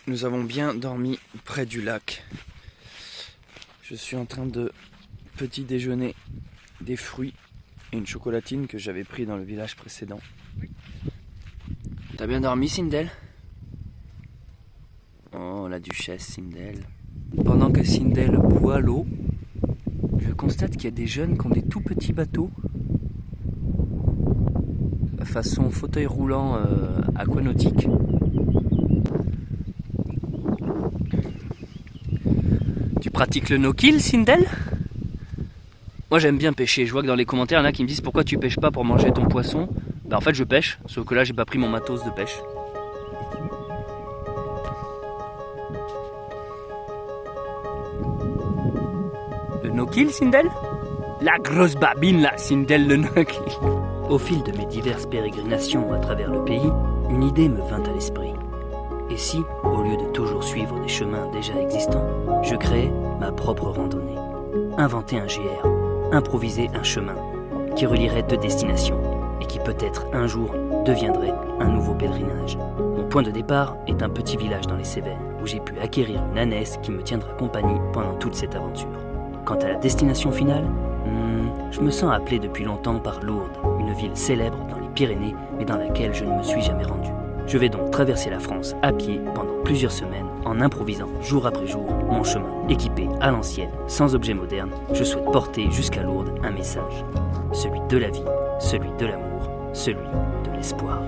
Nous avons bien dormi près du lac. Je suis en train de petit déjeuner des fruits et une chocolatine que j'avais pris dans le village précédent. T'as bien dormi, Sindel? Oh, la duchesse Sindel. Pendant que Sindel boit l'eau, je constate qu'il y a des jeunes qui ont des tout petits bateaux façon fauteuil roulant aquanautique. Tu pratiques le no-kill, Sindel? Moi j'aime bien pêcher, je vois que dans les commentaires il y en a qui me disent pourquoi tu pêches pas pour manger ton poisson. En fait je pêche, sauf que là j'ai pas pris mon matos de pêche. Le no-kill, Sindel? La grosse babine là, Sindel, le no-kill. Au fil de mes diverses pérégrinations à travers le pays, une idée me vint à l'esprit. Et si, au lieu de toujours suivre des chemins déjà existants, je créais ma propre randonnée? Inventer un GR, improviser un chemin qui relierait deux destinations et qui peut-être un jour deviendrait un nouveau pèlerinage. Mon point de départ est un petit village dans les Cévennes où j'ai pu acquérir une ânesse qui me tiendra compagnie pendant toute cette aventure. Quant à la destination finale, je me sens appelé depuis longtemps par Lourdes, une ville célèbre dans les Pyrénées mais dans laquelle je ne me suis jamais rendu. Je vais donc traverser la France à pied pendant plusieurs semaines en improvisant jour après jour mon chemin. Équipé à l'ancienne, sans objet moderne, je souhaite porter jusqu'à Lourdes un message. Celui de la vie, celui de l'amour, celui de l'espoir.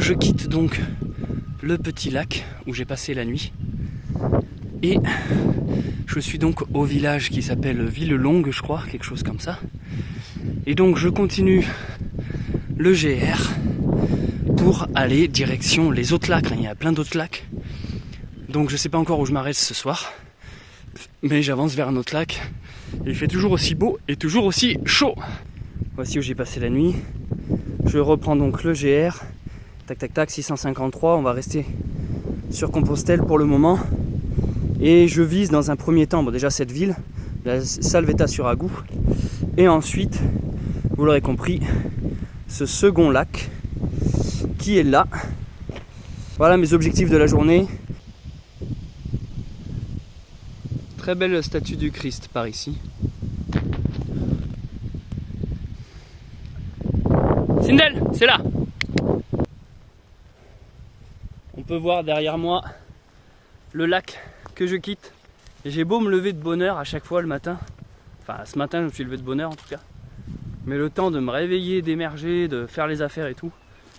Je quitte donc le petit lac où j'ai passé la nuit et je suis donc au village qui s'appelle Villelongue, je crois, quelque chose comme ça. Et donc je continue le GR pour aller direction les autres lacs. Il y a plein d'autres lacs. Donc je sais pas encore où je m'arrête ce soir, mais j'avance vers un autre lac. Et il fait toujours aussi beau et toujours aussi chaud. Voici où j'ai passé la nuit. Je reprends donc le GR. Tac tac tac, 653, on va rester sur Compostelle pour le moment. Et je vise dans un premier temps, déjà cette ville, la Salvetta sur Agou. Et ensuite, vous l'aurez compris, ce second lac qui est là. Voilà mes objectifs de la journée. Très belle statue du Christ par ici. Sindel, c'est là! On peut voir derrière moi le lac que je quitte. Et j'ai beau me lever de bonne heure à chaque fois le matin. Enfin, ce matin, je me suis levé de bonne heure en tout cas. Mais le temps de me réveiller, d'émerger, de faire les affaires et tout,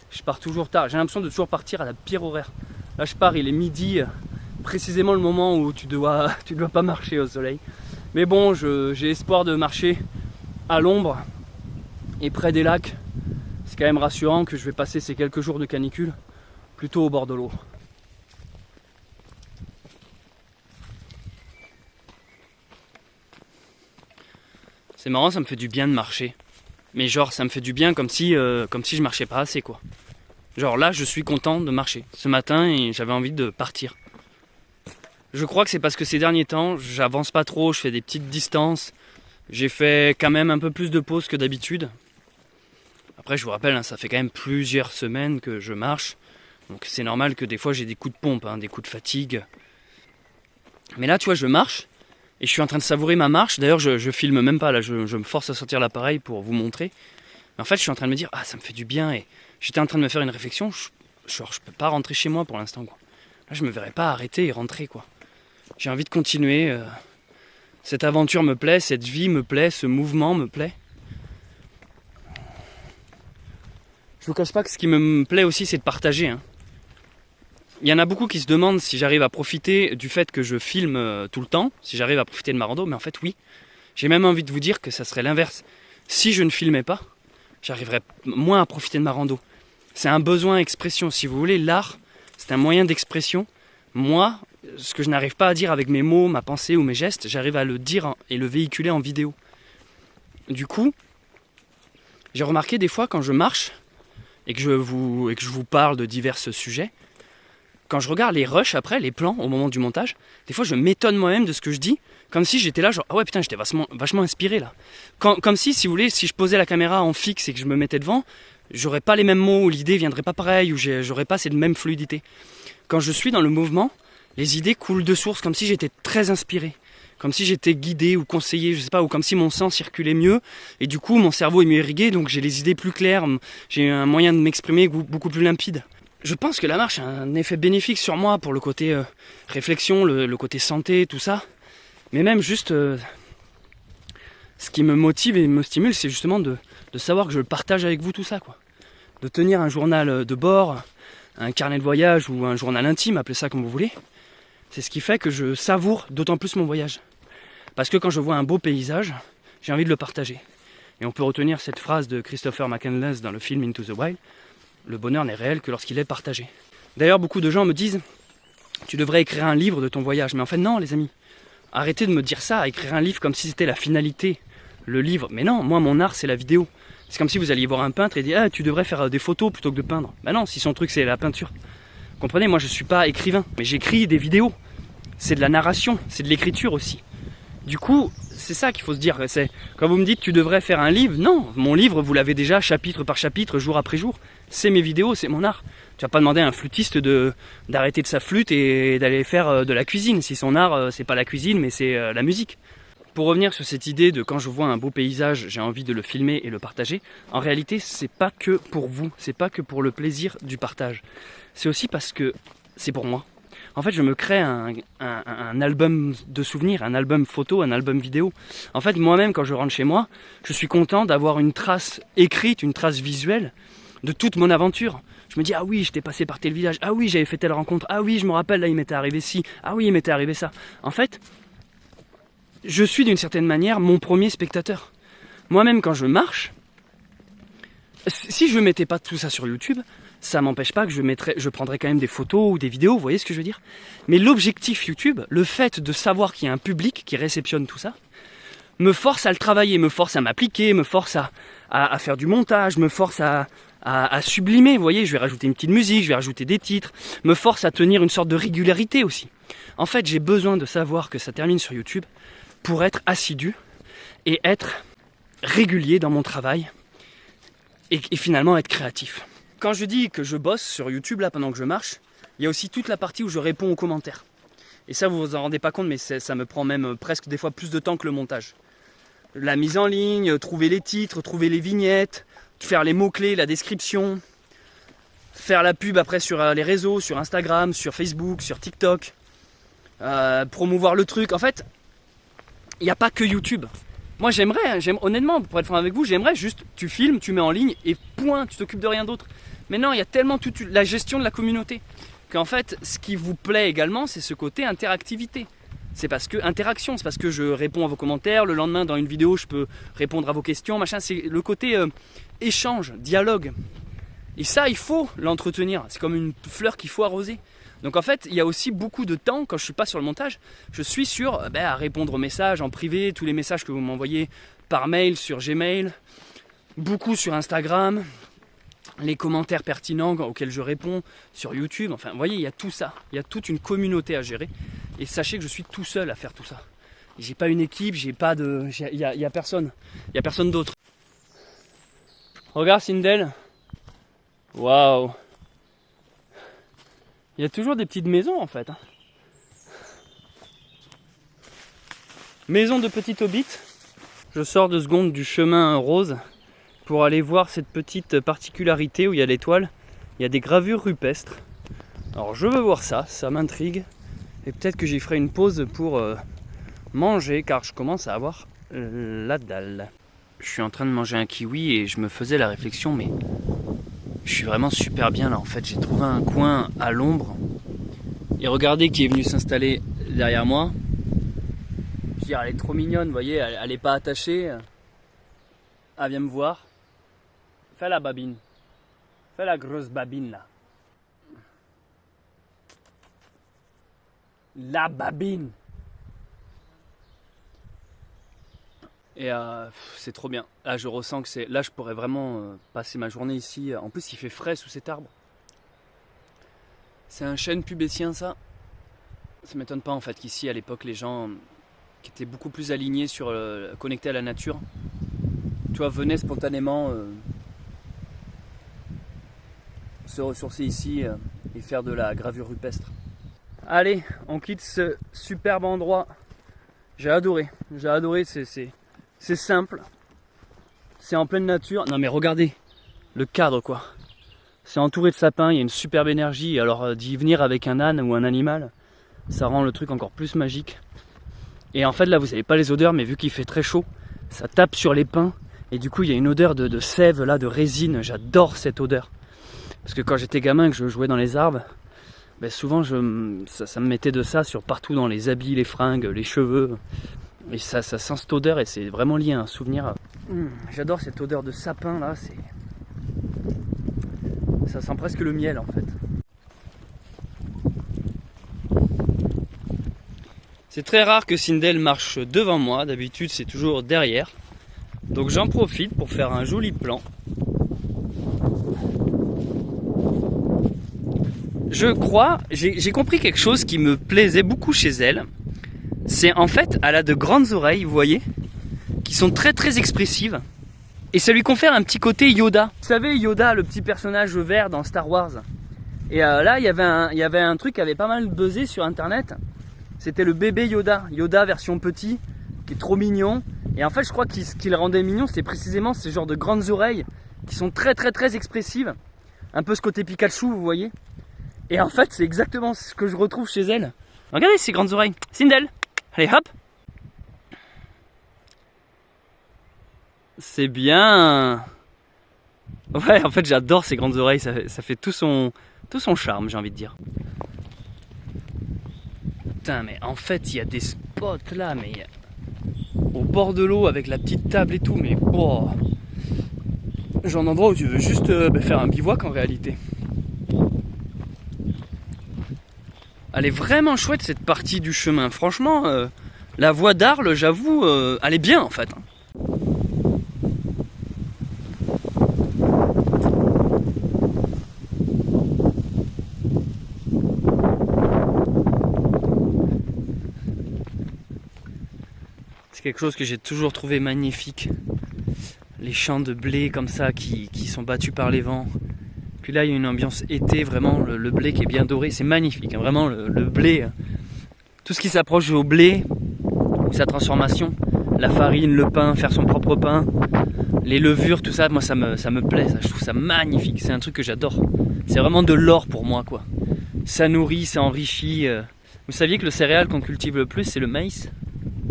je pars toujours tard. J'ai l'impression de toujours partir à la pire horaire. Là, je pars, il est midi, précisément le moment où tu dois pas marcher au soleil. Mais bon, j'ai espoir de marcher à l'ombre et près des lacs. C'est quand même rassurant que je vais passer ces quelques jours de canicule plutôt au bord de l'eau. C'est marrant, ça me fait du bien de marcher. Mais genre, ça me fait du bien comme si je marchais pas assez, quoi. Genre là, je suis content de marcher. Ce matin, et j'avais envie de partir. Je crois que c'est parce que ces derniers temps, j'avance pas trop, je fais des petites distances. J'ai fait quand même un peu plus de pauses que d'habitude. Après, je vous rappelle, ça fait quand même plusieurs semaines que je marche. Donc c'est normal que des fois j'ai des coups de pompe, des coups de fatigue. Mais là, tu vois, je marche et je suis en train de savourer ma marche. D'ailleurs, je filme même pas, là, je me force à sortir l'appareil pour vous montrer. Mais en fait, je suis en train de me dire, ça me fait du bien. Et j'étais en train de me faire une réflexion, je peux pas rentrer chez moi pour l'instant, quoi. Là, je me verrais pas arrêter et rentrer, quoi. J'ai envie de continuer. Cette aventure me plaît, cette vie me plaît, ce mouvement me plaît. Je vous cache pas que ce qui me plaît aussi, c'est de partager, Il y en a beaucoup qui se demandent si j'arrive à profiter du fait que je filme tout le temps, si j'arrive à profiter de ma rando, mais en fait oui. J'ai même envie de vous dire que ça serait l'inverse. Si je ne filmais pas, j'arriverais moins à profiter de ma rando. C'est un besoin expression, si vous voulez, l'art, c'est un moyen d'expression. Moi, ce que je n'arrive pas à dire avec mes mots, ma pensée ou mes gestes, j'arrive à le dire et le véhiculer en vidéo. Du coup, j'ai remarqué des fois quand je marche et que je vous parle de divers sujets, quand je regarde les rushs après, les plans au moment du montage, des fois je m'étonne moi-même de ce que je dis, comme si j'étais là genre ah ouais putain j'étais vachement inspiré là. Comme si vous voulez, si je posais la caméra en fixe et que je me mettais devant, j'aurais pas les mêmes mots, ou l'idée viendrait pas pareil, ou j'aurais pas cette même fluidité. Quand je suis dans le mouvement, les idées coulent de source, comme si j'étais très inspiré, comme si j'étais guidé ou conseillé, je sais pas, ou comme si mon sang circulait mieux, et du coup mon cerveau est mieux irrigué, donc j'ai les idées plus claires, j'ai un moyen de m'exprimer beaucoup plus limpide. Je pense que la marche a un effet bénéfique sur moi pour le côté réflexion, le côté santé, tout ça. Mais même juste, ce qui me motive et me stimule, c'est justement de savoir que je le partage avec vous tout ça, quoi. De tenir un journal de bord, un carnet de voyage ou un journal intime, appelez ça comme vous voulez. C'est ce qui fait que je savoure d'autant plus mon voyage. Parce que quand je vois un beau paysage, j'ai envie de le partager. Et on peut retenir cette phrase de Christopher McCandless dans le film Into the Wild: le bonheur n'est réel que lorsqu'il est partagé. D'ailleurs, beaucoup de gens me disent tu devrais écrire un livre de ton voyage. Mais en fait, non, les amis. Arrêtez de me dire ça, écrire un livre comme si c'était la finalité, le livre. Mais non, moi, mon art, c'est la vidéo. C'est comme si vous alliez voir un peintre et dire ah, tu devrais faire des photos plutôt que de peindre. Ben non, si son truc, c'est la peinture. Comprenez, moi, je suis pas écrivain, mais j'écris des vidéos. C'est de la narration, c'est de l'écriture aussi. Du coup, c'est ça qu'il faut se dire. C'est, quand vous me dites tu devrais faire un livre, non, mon livre, vous l'avez déjà chapitre par chapitre, jour après jour. C'est mes vidéos, c'est mon art. Tu vas pas demander à un flûtiste d'arrêter de sa flûte et d'aller faire de la cuisine. Si son art, c'est pas la cuisine, mais c'est la musique. Pour revenir sur cette idée de quand je vois un beau paysage, j'ai envie de le filmer et le partager, en réalité, c'est pas que pour vous, c'est pas que pour le plaisir du partage. C'est aussi parce que c'est pour moi. En fait, je me crée un album de souvenirs, un album photo, un album vidéo. En fait, moi-même, quand je rentre chez moi, je suis content d'avoir une trace écrite, une trace visuelle de toute mon aventure. Je me dis, ah oui, j'étais passé par tel village, ah oui, j'avais fait telle rencontre, ah oui, je me rappelle, là, il m'était arrivé ci, ah oui, il m'était arrivé ça. En fait, je suis d'une certaine manière mon premier spectateur. Moi-même, quand je marche, si je ne mettais pas tout ça sur YouTube, ça m'empêche pas que je prendrais quand même des photos ou des vidéos, vous voyez ce que je veux dire? Mais l'objectif YouTube, le fait de savoir qu'il y a un public qui réceptionne tout ça, me force à le travailler, me force à m'appliquer, me force à faire du montage, me force à sublimer, vous voyez, je vais rajouter une petite musique, je vais rajouter des titres, me force à tenir une sorte de régularité aussi. En fait, j'ai besoin de savoir que ça termine sur YouTube pour être assidu et être régulier dans mon travail et finalement être créatif. Quand je dis que je bosse sur YouTube là pendant que je marche, il y a aussi toute la partie où je réponds aux commentaires. Et ça, vous vous en rendez pas compte, mais ça me prend même presque des fois plus de temps que le montage. La mise en ligne, trouver les titres, trouver les vignettes, faire les mots-clés, la description, faire la pub après sur les réseaux, sur Instagram, sur Facebook, sur TikTok, promouvoir le truc. En fait, il n'y a pas que YouTube. Moi honnêtement, pour être franc avec vous, j'aimerais juste, tu filmes, tu mets en ligne et point, tu t'occupes de rien d'autre. Mais non, il y a tellement toute la gestion de la communauté qu'en fait, ce qui vous plaît également, c'est ce côté interactivité. C'est parce que je réponds à vos commentaires, le lendemain dans une vidéo, je peux répondre à vos questions, machin. C'est le côté échange, dialogue. Et ça, il faut l'entretenir. C'est comme une fleur qu'il faut arroser. Donc en fait, il y a aussi beaucoup de temps, quand je ne suis pas sur le montage, je suis sur à répondre aux messages en privé, tous les messages que vous m'envoyez par mail, sur Gmail, beaucoup sur Instagram, les commentaires pertinents auxquels je réponds sur YouTube. Enfin, vous voyez, il y a tout ça. Il y a toute une communauté à gérer. Et sachez que je suis tout seul à faire tout ça. J'ai pas une équipe, il y a personne. Il y a personne d'autre. Regarde Sindel. Waouh. Il y a toujours des petites maisons en fait. Maison de petit hobbit. Je sors 2 secondes du chemin rose pour aller voir cette petite particularité où il y a l'étoile. Il y a des gravures rupestres. Alors je veux voir ça, ça m'intrigue. Et peut-être que j'y ferai une pause pour manger car je commence à avoir la dalle. Je suis en train de manger un kiwi et je me faisais la réflexion, mais je suis vraiment super bien là en fait. J'ai trouvé un coin à l'ombre. Et regardez qui est venu s'installer derrière moi. Je veux dire, elle est trop mignonne, vous voyez, elle est pas attachée. Elle vient me voir. Fais la babine. Fais la grosse babine là. La babine. Et c'est trop bien. Là, je ressens que là, je pourrais vraiment passer ma journée ici. En plus, il fait frais sous cet arbre. C'est un chêne pubétien, ça. Ça m'étonne pas en fait qu'ici à l'époque les gens qui étaient beaucoup plus alignés sur connectés à la nature, tu vois, venaient spontanément se ressourcer ici et faire de la gravure rupestre. Allez, on quitte ce superbe endroit. J'ai adoré, c'est simple, c'est en pleine nature. Non mais regardez le cadre quoi. C'est entouré de sapins, il y a une superbe énergie. Alors d'y venir avec un âne ou un animal, ça rend le truc encore plus magique. Et en fait là vous n'avez pas les odeurs, mais vu qu'il fait très chaud, ça tape sur les pins. Et du coup il y a une odeur de sève là, de résine. J'adore cette odeur. Parce que quand j'étais gamin et que je jouais dans les arbres, ben souvent ça me mettait de ça sur partout dans les habits, les fringues, les cheveux. Et ça sent cette odeur et c'est vraiment lié à un souvenir. J'adore cette odeur de sapin là, ça sent presque le miel en fait. C'est très rare que Sindel marche devant moi, d'habitude c'est toujours derrière. Donc j'en profite pour faire un joli plan. Je crois, j'ai compris quelque chose qui me plaisait beaucoup chez elle. C'est en fait, elle a de grandes oreilles, vous voyez, qui sont très très expressives. Et ça lui confère un petit côté Yoda. Vous savez Yoda, le petit personnage vert dans Star Wars. Et là il y avait un truc qui avait pas mal buzzé sur internet. C'était le bébé Yoda, Yoda version petit, qui est trop mignon. Et en fait je crois que ce qui le rendait mignon, c'est précisément ce genre de grandes oreilles qui sont très très très expressives. Un peu ce côté Pikachu, vous voyez. Et en fait c'est exactement ce que je retrouve chez elle. Regardez ces grandes oreilles. Sindel, allez hop. C'est bien. Ouais, en fait j'adore ces grandes oreilles, ça fait tout son charme, j'ai envie de dire. Putain, mais en fait il y a des spots là, mais au bord de l'eau avec la petite table et tout, mais oh, genre d'endroit où tu veux juste faire un bivouac en réalité. Elle est vraiment chouette cette partie du chemin, franchement, la voie d'Arles, j'avoue, elle est bien en fait. C'est quelque chose que j'ai toujours trouvé magnifique. Les champs de blé comme ça qui sont battus par les vents. Puis là il y a une ambiance été, vraiment le blé qui est bien doré, c'est magnifique. Hein, vraiment le blé, tout ce qui s'approche au blé, sa transformation, la farine, le pain, faire son propre pain, les levures, tout ça, moi ça me plaît, ça, je trouve ça magnifique, c'est un truc que j'adore. C'est vraiment de l'or pour moi quoi. Ça nourrit, ça enrichit. Vous saviez que le céréale qu'on cultive le plus c'est le maïs ?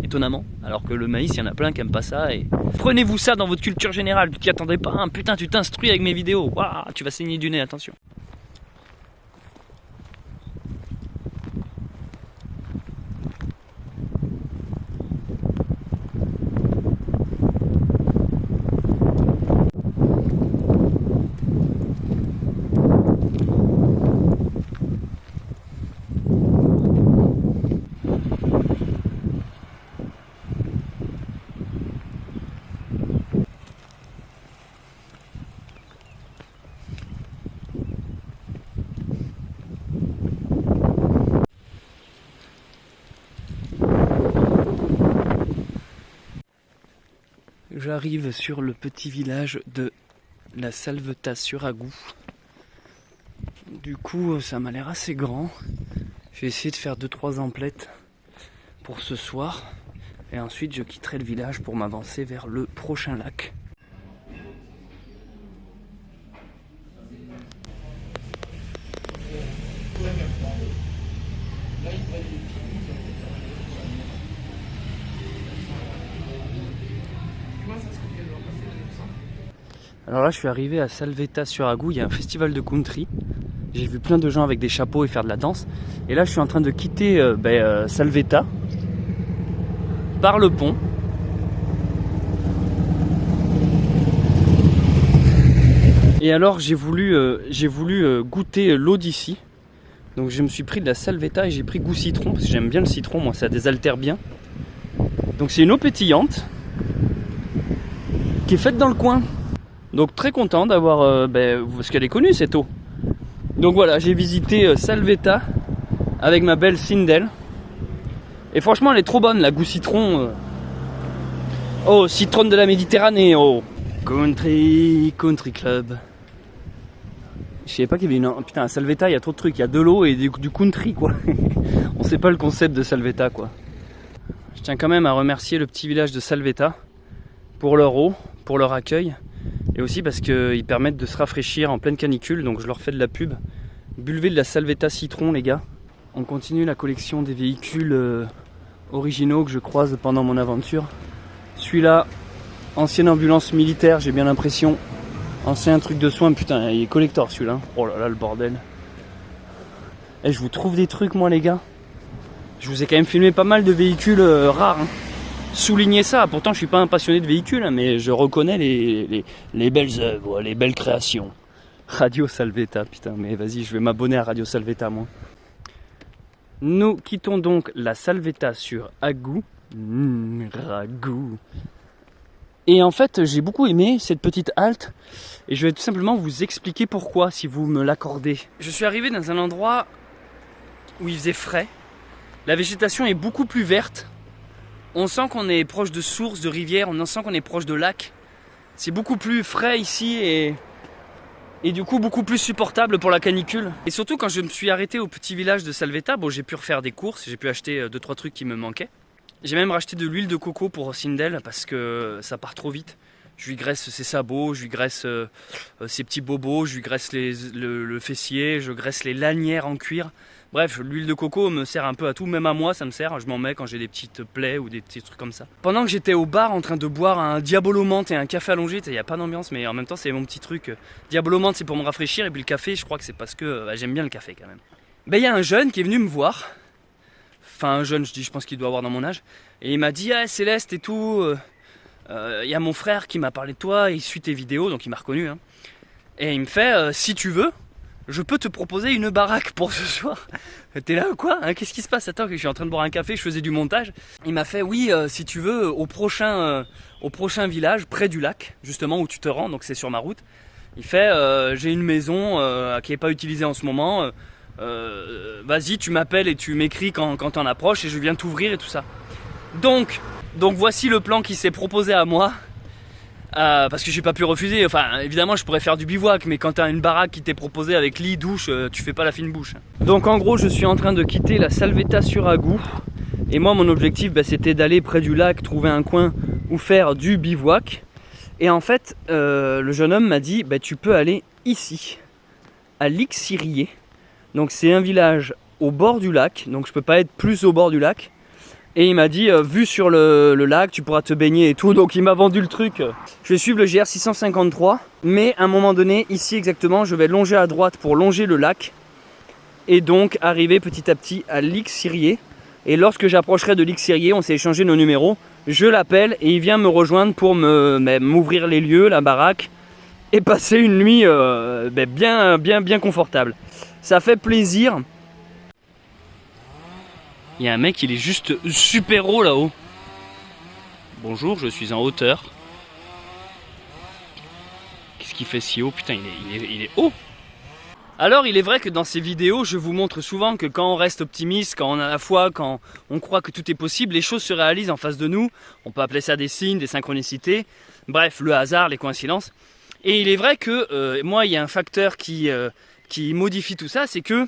Étonnamment, alors que le maïs, il y en a plein qui aiment pas ça. Et prenez-vous ça dans votre culture générale, tu t'y attendais pas, hein. Putain, tu t'instruis avec mes vidéos, waouh, tu vas saigner du nez, attention. J'arrive sur le petit village de la Salvetat-sur-Agout. Du coup, ça m'a l'air assez grand. Je vais essayer de faire 2-3 emplettes pour ce soir. Et ensuite, je quitterai le village pour m'avancer vers le prochain lac. Alors là je suis arrivé à Salvetat-sur-Agout, il y a un festival de country. J'ai vu plein de gens avec des chapeaux et faire de la danse. Et là je suis en train de quitter Salvetat par le pont. Et alors j'ai voulu goûter l'eau d'ici. Donc je me suis pris de la Salvetat et j'ai pris goût citron, parce que j'aime bien le citron, moi ça désaltère bien. Donc c'est une eau pétillante qui est faite dans le coin. Donc très content d'avoir, parce qu'elle est connue cette eau. Donc voilà, j'ai visité Salvetta avec ma belle Sindel. Et franchement, elle est trop bonne, la goût citron. Oh, citron de la Méditerranée, oh. Country Club. Je savais pas qu'il y avait une... Putain, à Salvetta, il y a trop de trucs. Il y a de l'eau et du country, quoi. On sait pas le concept de Salvetta, quoi. Je tiens quand même à remercier le petit village de Salvetta pour leur eau, pour leur accueil. Et aussi parce qu'ils permettent de se rafraîchir en pleine canicule. Donc je leur fais de la pub. Buvez de la Salvetta citron, les gars. On continue la collection des véhicules originaux que je croise pendant mon aventure. Celui-là, ancienne ambulance militaire, j'ai bien l'impression. Ancien truc de soins, putain, il est collector celui-là. Oh là là, le bordel. Et je vous trouve des trucs, moi, les gars. Je vous ai quand même filmé pas mal de véhicules rares. Hein. Soulignez ça. Pourtant, je suis pas un passionné de véhicules, hein, mais je reconnais les belles œuvres, les belles créations. Radio Salvetta, putain, mais vas-y, je vais m'abonner à Radio Salvetta, moi. Nous quittons donc la Salvetta sur Agou. Ragout. Et en fait, j'ai beaucoup aimé cette petite halte. Et je vais tout simplement vous expliquer pourquoi, si vous me l'accordez. Je suis arrivé dans un endroit où il faisait frais. La végétation est beaucoup plus verte. On sent qu'on est proche de sources, de rivières. On sent qu'on est proche de lacs. C'est beaucoup plus frais ici et du coup beaucoup plus supportable pour la canicule. Et surtout quand je me suis arrêté au petit village de Salvetta, bon, j'ai pu refaire des courses, j'ai pu acheter 2-3 trucs qui me manquaient. J'ai même racheté de l'huile de coco pour Sindel parce que ça part trop vite. Je lui graisse ses sabots, je lui graisse ses petits bobos, je lui graisse le fessier, je graisse les lanières en cuir. Bref, l'huile de coco me sert un peu à tout, même à moi ça me sert, je m'en mets quand j'ai des petites plaies ou des petits trucs comme ça. Pendant que j'étais au bar en train de boire un Diabolo menthe et un café allongé, il n'y a pas d'ambiance mais en même temps c'est mon petit truc. Diabolo menthe c'est pour me rafraîchir et puis le café je crois que c'est parce que j'aime bien le café quand même. Ben il y a un jeune qui est venu me voir, enfin un jeune je pense qu'il doit avoir dans mon âge, et il m'a dit ah Céleste et tout, y a mon frère qui m'a parlé de toi, il suit tes vidéos donc il m'a reconnu hein. Et il me fait si tu veux, je peux te proposer une baraque pour ce soir. T'es là ou quoi hein? Qu'est-ce qui se passe? Attends, je suis en train de boire un café, je faisais du montage. Il m'a fait oui, si tu veux, au prochain village, près du lac, justement où tu te rends, donc c'est sur ma route. Il fait j'ai une maison qui n'est pas utilisée en ce moment. Vas-y, tu m'appelles et tu m'écris quand t'en approches et je viens t'ouvrir et tout ça. Donc voici le plan qui s'est proposé à moi. Parce que j'ai pas pu refuser, enfin évidemment je pourrais faire du bivouac mais quand t'as une baraque qui t'est proposée avec lit, douche, tu fais pas la fine bouche. Donc en gros je suis en train de quitter la Salvetta sur Agou et moi mon objectif c'était d'aller près du lac, trouver un coin où faire du bivouac. Et en fait le jeune homme m'a dit tu peux aller ici, à Lixirié. Donc c'est un village au bord du lac, donc je peux pas être plus au bord du lac. Et il m'a dit, vue sur le lac, tu pourras te baigner et tout. Donc il m'a vendu le truc. Je vais suivre le GR 653. Mais à un moment donné, ici exactement, je vais longer à droite pour longer le lac. Et donc arriver petit à petit à Lixirié. Et lorsque j'approcherai de Lixirié, on s'est échangé nos numéros. Je l'appelle et il vient me rejoindre pour m'ouvrir les lieux, la baraque. Et passer une nuit bien confortable. Ça fait plaisir. Il y a un mec, il est juste super haut là-haut. Bonjour, je suis en hauteur. Qu'est-ce qu'il fait si haut? Putain, il est haut. Alors, il est vrai que dans ces vidéos, je vous montre souvent que quand on reste optimiste, quand on a la foi, quand on croit que tout est possible, les choses se réalisent en face de nous. On peut appeler ça des signes, des synchronicités. Bref, le hasard, les coïncidences. Et il est vrai que moi, il y a un facteur qui modifie tout ça, c'est que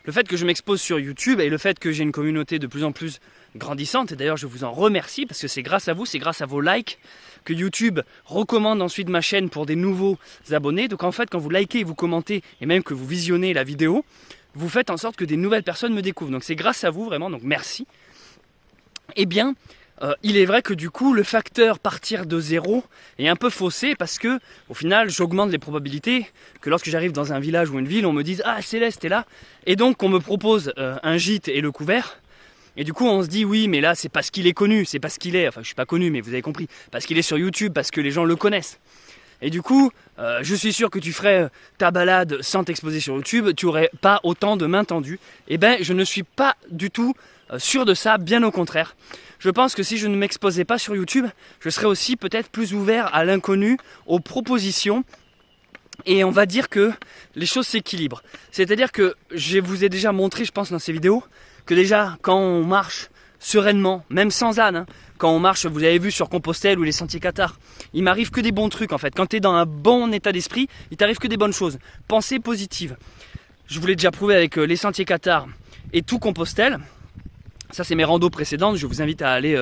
le fait que je m'expose sur YouTube et le fait que j'ai une communauté de plus en plus grandissante, et d'ailleurs je vous en remercie parce que c'est grâce à vous, c'est grâce à vos likes que YouTube recommande ensuite ma chaîne pour des nouveaux abonnés. Donc en fait quand vous likez et vous commentez et même que vous visionnez la vidéo, vous faites en sorte que des nouvelles personnes me découvrent. Donc c'est grâce à vous vraiment, donc merci. Eh bien, il est vrai que du coup le facteur partir de zéro est un peu faussé parce que au final j'augmente les probabilités que lorsque j'arrive dans un village ou une ville on me dise ah Céleste t'es là, et donc on me propose un gîte et le couvert et du coup on se dit oui mais là c'est parce qu'il est connu, c'est parce qu'il est, enfin je suis pas connu mais vous avez compris, parce qu'il est sur YouTube, parce que les gens le connaissent. Et du coup, je suis sûr que tu ferais ta balade sans t'exposer sur YouTube, tu n'aurais pas autant de mains tendues. Eh bien, je ne suis pas du tout sûr de ça, bien au contraire. Je pense que si je ne m'exposais pas sur YouTube, je serais aussi peut-être plus ouvert à l'inconnu, aux propositions Et on va dire que les choses s'équilibrent. C'est-à-dire que je vous ai déjà montré, je pense, dans ces vidéos, que déjà, quand on marche sereinement, même sans âne, hein, quand on marche, vous avez vu sur Compostelle ou les sentiers cathares, il m'arrive que des bons trucs en fait. Quand tu es dans un bon état d'esprit, il t'arrive que des bonnes choses. Pensée positive. Je vous l'ai déjà prouvé avec les sentiers cathares et tout Compostelle. Ça, c'est mes randos précédentes. Je vous invite à aller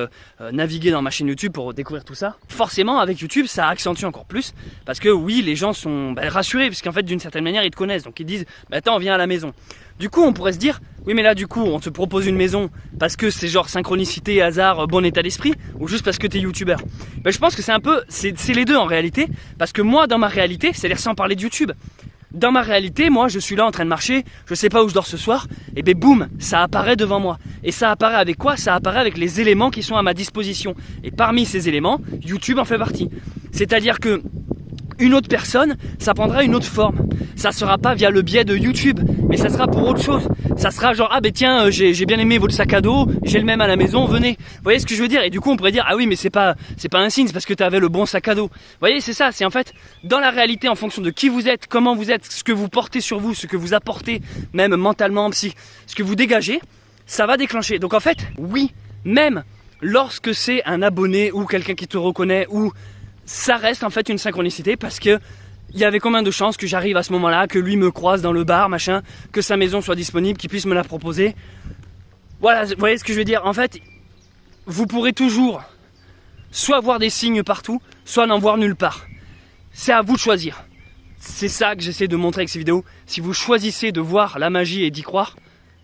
naviguer dans ma chaîne YouTube pour découvrir tout ça. Forcément, avec YouTube, ça accentue encore plus. Parce que oui, les gens sont rassurés. Parce qu'en fait, d'une certaine manière, ils te connaissent. Donc, ils disent, attends, viens à la maison. Du coup, on pourrait se dire, oui, mais là, du coup, on te propose une maison parce que c'est genre synchronicité, hasard, bon état d'esprit. Ou juste parce que t'es youtubeur. Je pense que c'est un peu, c'est les deux en réalité. Parce que moi, dans ma réalité, c'est-à-dire sans parler de YouTube. Dans ma réalité, moi, je suis là en train de marcher, je sais pas où je dors ce soir, et ben boum, ça apparaît devant moi. Et ça apparaît avec quoi? Ça apparaît avec les éléments qui sont à ma disposition. Et parmi ces éléments, YouTube en fait partie. C'est-à-dire que une autre personne, ça prendra une autre forme. Ça sera pas via le biais de YouTube, mais ça sera pour autre chose. Ça sera genre, ah ben tiens, j'ai bien aimé votre sac à dos, j'ai le même à la maison, venez. Vous voyez ce que je veux dire? Et du coup, on pourrait dire, ah oui, mais c'est pas un signe, c'est parce que tu avais le bon sac à dos. Vous voyez, c'est ça, c'est en fait, dans la réalité, en fonction de qui vous êtes, comment vous êtes, ce que vous portez sur vous, ce que vous apportez, même mentalement, psy, ce que vous dégagez, ça va déclencher. Donc en fait, oui, même lorsque c'est un abonné ou quelqu'un qui te reconnaît ou ça reste en fait une synchronicité parce que il y avait combien de chances que j'arrive à ce moment-là, que lui me croise dans le bar, machin, que sa maison soit disponible, qu'il puisse me la proposer. Voilà, vous voyez ce que je veux dire? En fait, vous pourrez toujours soit voir des signes partout, soit n'en voir nulle part. C'est à vous de choisir. C'est ça que j'essaie de montrer avec ces vidéos. Si vous choisissez de voir la magie et d'y croire,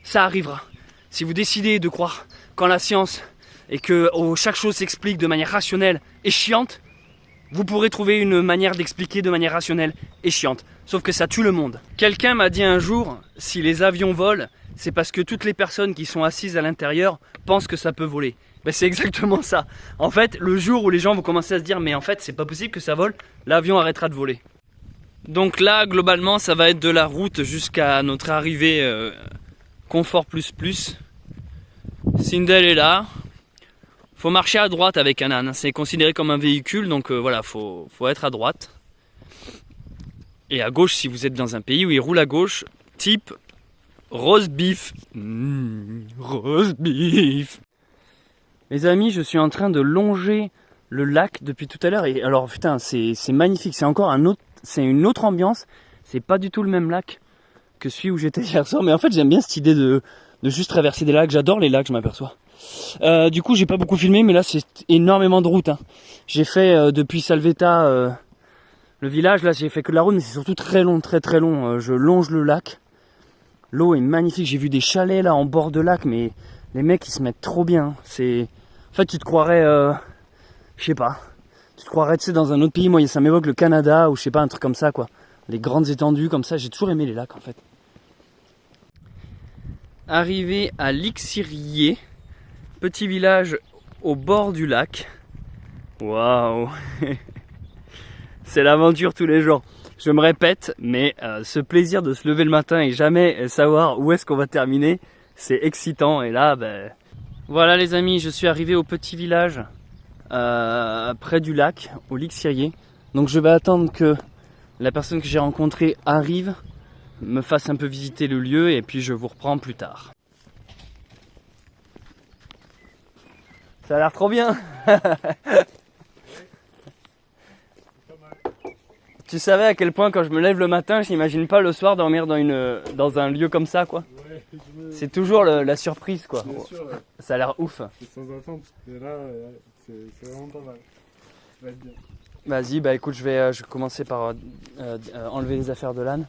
ça arrivera. Si vous décidez de croire qu'en la science et que chaque chose s'explique de manière rationnelle et chiante, vous pourrez trouver une manière d'expliquer de manière rationnelle et chiante. Sauf que ça tue le monde. Quelqu'un m'a dit un jour, si les avions volent, c'est parce que toutes les personnes qui sont assises à l'intérieur pensent que ça peut voler. C'est exactement ça. En fait, le jour où les gens vont commencer à se dire, mais en fait, c'est pas possible que ça vole, l'avion arrêtera de voler. Donc là, globalement, ça va être de la route jusqu'à notre arrivée Confort Plus Plus. Sindel est là. Faut marcher à droite avec un âne, c'est considéré comme un véhicule, donc voilà, faut être à droite. Et à gauche si vous êtes dans un pays où il roule à gauche, type roast beef. Roast beef. Les amis, je suis en train de longer le lac depuis tout à l'heure, et alors putain, c'est magnifique, c'est encore c'est une autre ambiance, c'est pas du tout le même lac que celui où j'étais hier soir, mais en fait j'aime bien cette idée de juste traverser des lacs, j'adore les lacs, je m'aperçois. Du coup j'ai pas beaucoup filmé, mais là c'est énormément de route, hein. J'ai fait depuis Salvetta le village, là j'ai fait que de la route, mais c'est surtout très long, très long. Je longe le lac, l'eau est magnifique, j'ai vu des chalets là en bord de lac, mais les mecs ils se mettent trop bien. C'est en fait tu te croirais je sais pas, tu te croirais tu sais dans un autre pays. Moi ça m'évoque le Canada ou je sais pas, un truc comme ça quoi, les grandes étendues comme ça. J'ai toujours aimé les lacs en fait. Arrivé à Lixirier, petit village au bord du lac. Waouh. C'est l'aventure tous les jours. Je me répète, mais ce plaisir de se lever le matin et jamais savoir où est-ce qu'on va terminer, c'est excitant. Et là, voilà les amis, je suis arrivé au petit village près du lac, au Lixirier. Donc je vais attendre que la personne que j'ai rencontrée arrive, me fasse un peu visiter le lieu et puis je vous reprends plus tard. Ça a l'air trop bien. Tu savais à quel point quand je me lève le matin, je n'imagine pas le soir dormir dans un lieu comme ça quoi. Ouais, c'est toujours la surprise quoi. Bien sûr, ouais. Ça a l'air ouf. C'est sans attente. Et là, c'est vraiment pas mal. Ça va être bien. Vas-y, écoute, je vais commencer par enlever les affaires de l'âne.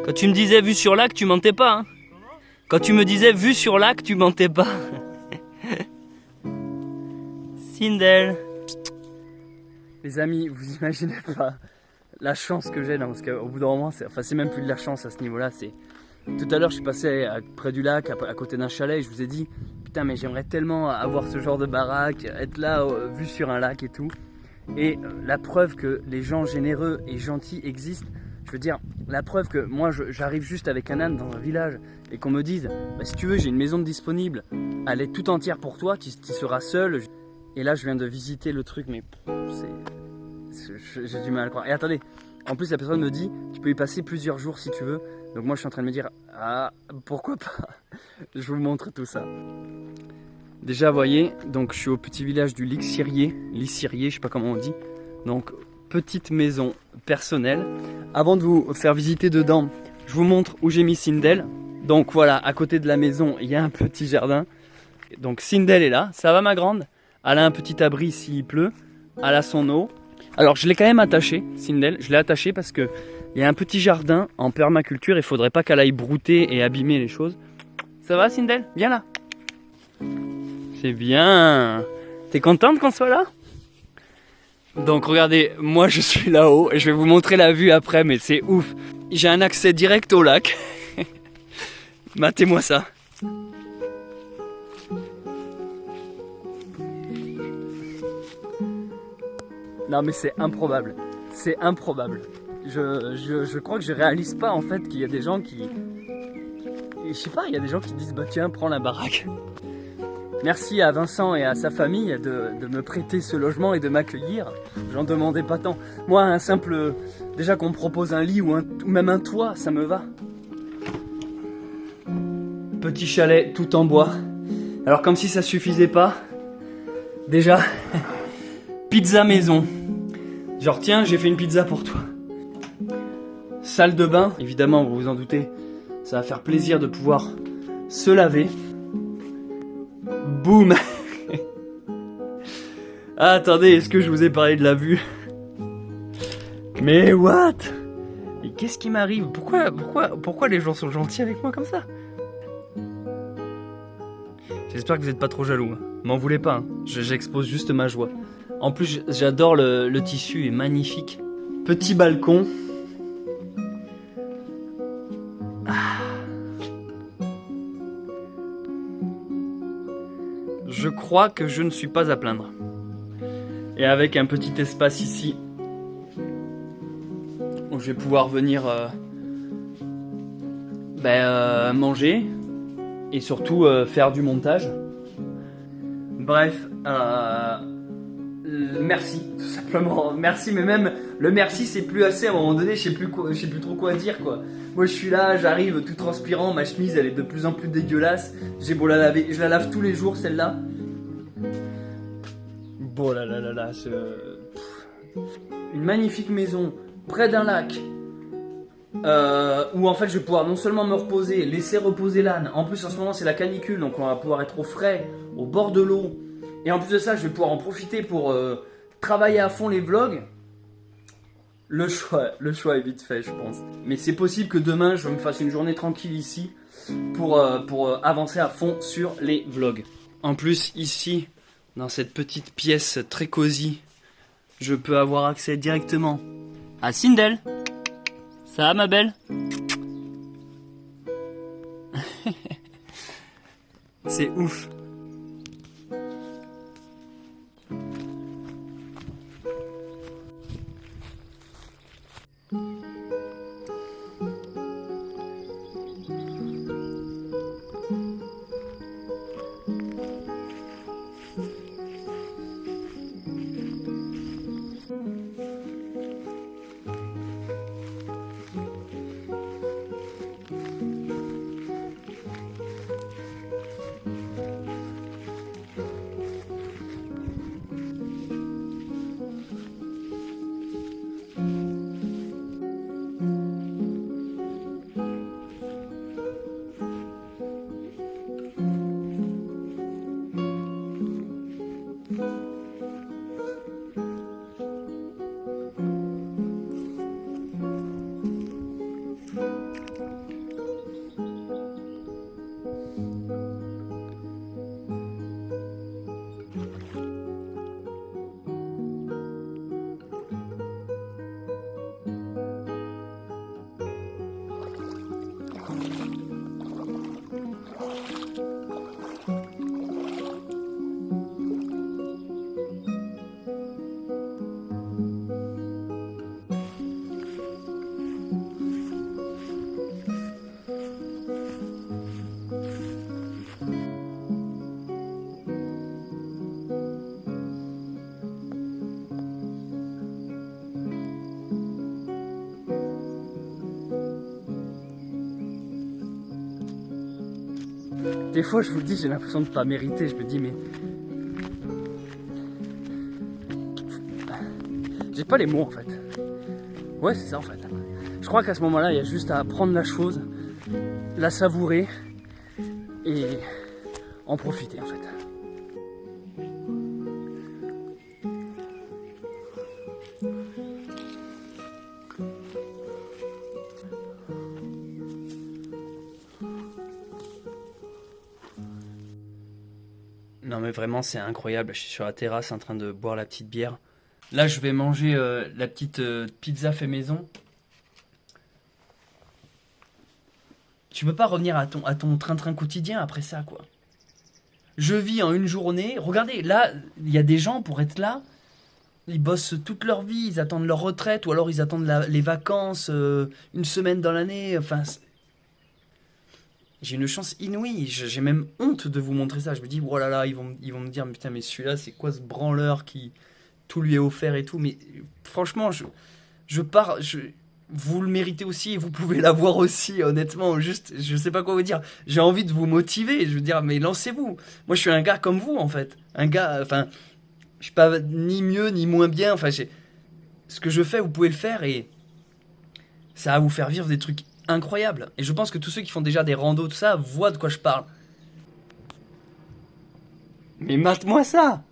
Quand tu me disais vue sur lac, tu mentais pas. Hein. Quand tu me disais vue sur lac, tu mentais pas. Sindel. Les amis, vous imaginez pas la chance que j'ai là, parce qu'au bout d'un moment, c'est même plus de la chance à ce niveau-là. Tout à l'heure, je suis passé près du lac, à côté d'un chalet, et je vous ai dit, putain, mais j'aimerais tellement avoir ce genre de baraque, être là, vu sur un lac et tout. Et la preuve que les gens généreux et gentils existent, je veux dire, la preuve que moi j'arrive juste avec un âne dans un village et qu'on me dise, si tu veux, j'ai une maison disponible, elle est tout entière pour toi, tu seras seul. Et là, je viens de visiter le truc, mais j'ai du mal à le croire. Et attendez, en plus, la personne me dit, tu peux y passer plusieurs jours si tu veux. Donc moi, je suis en train de me dire, ah, pourquoi pas. Je vous montre tout ça. Déjà, vous voyez, donc je suis au petit village du Lys-Cyrier, je sais pas comment on dit. Donc, petite maison personnelle. Avant de vous faire visiter dedans, je vous montre où j'ai mis Sindel. Donc voilà, à côté de la maison, il y a un petit jardin. Donc Sindel est là, ça va ma grande? Elle a un petit abri s'il pleut, elle a son eau. Alors je l'ai quand même attaché, Sindel, je l'ai attaché parce que il y a un petit jardin en permaculture, il faudrait pas qu'elle aille brouter et abîmer les choses. Ça va Sindel? Viens là. C'est bien. T'es contente qu'on soit là? Donc regardez, moi je suis là-haut et je vais vous montrer la vue après, mais c'est ouf. J'ai un accès direct au lac. Matez-moi ça. Non mais c'est improbable. C'est improbable. Je crois que je réalise pas en fait qu'il y a des gens qui... Je sais pas, il y a des gens qui disent bah tiens, prends la baraque. Merci à Vincent et à sa famille de me prêter ce logement et de m'accueillir. J'en demandais pas tant. Moi, un simple... Déjà qu'on me propose un lit ou même un toit, ça me va. Petit chalet tout en bois. Alors comme si ça suffisait pas. Déjà, pizza maison. Genre tiens, j'ai fait une pizza pour toi. Salle de bain, évidemment, vous vous en doutez. Ça va faire plaisir de pouvoir se laver. Boum. Ah, attendez, est-ce que je vous ai parlé de la vue? Mais what? Et qu'est-ce qui m'arrive? Pourquoi les gens sont gentils avec moi comme ça? J'espère que vous n'êtes pas trop jaloux. Hein. M'en voulez pas, hein. J'expose juste ma joie. En plus, j'adore le tissu, est magnifique. Petit balcon. Je crois que je ne suis pas à plaindre. Et avec un petit espace ici, où je vais pouvoir venir manger et surtout faire du montage. Bref, merci, tout simplement. Merci, mais même le merci c'est plus assez. À un moment donné, je sais plus trop quoi dire quoi. Moi je suis là, j'arrive tout transpirant, ma chemise elle est de plus en plus dégueulasse. J'ai beau la laver, je la lave tous les jours celle-là. Bon là, une magnifique maison près d'un lac où en fait je vais pouvoir non seulement me reposer, laisser reposer l'âne. En plus en ce moment c'est la canicule donc on va pouvoir être au frais, au bord de l'eau. Et en plus de ça je vais pouvoir en profiter pour travailler à fond les vlogs. Le choix est vite fait je pense. Mais c'est possible que demain je me fasse une journée tranquille ici pour avancer à fond sur les vlogs. En plus ici, dans cette petite pièce très cosy, je peux avoir accès directement à Sindel. Ça va ma belle? C'est ouf. Des fois, je vous le dis, j'ai l'impression de pas mériter. Je me dis, mais j'ai pas les mots en fait. Ouais, c'est ça en fait. Je crois qu'à ce moment-là, il y a juste à prendre la chose, la savourer et en profiter en fait. Non mais vraiment c'est incroyable, je suis sur la terrasse en train de boire la petite bière. Là je vais manger la petite pizza fait maison. Tu peux pas revenir à ton train-train quotidien après ça quoi. Je vis en une journée, regardez là il y a des gens pour être là, ils bossent toute leur vie, ils attendent leur retraite ou alors ils attendent les vacances une semaine dans l'année, enfin... J'ai une chance inouïe, j'ai même honte de vous montrer ça. Je me dis, oh là là, ils vont me dire, putain, mais celui-là, c'est quoi ce branleur qui tout lui est offert et tout. Mais franchement, vous le méritez aussi et vous pouvez l'avoir aussi, honnêtement. Juste, je sais pas quoi vous dire. J'ai envie de vous motiver. Je veux dire, mais lancez-vous. Moi, je suis un gars comme vous, en fait. Un gars, enfin, je suis pas ni mieux ni moins bien. Enfin, ce que je fais, vous pouvez le faire et ça va vous faire vivre des trucs incroyable. Et je pense que tous ceux qui font déjà des randos, tout ça, voient de quoi je parle. Mais mate-moi ça!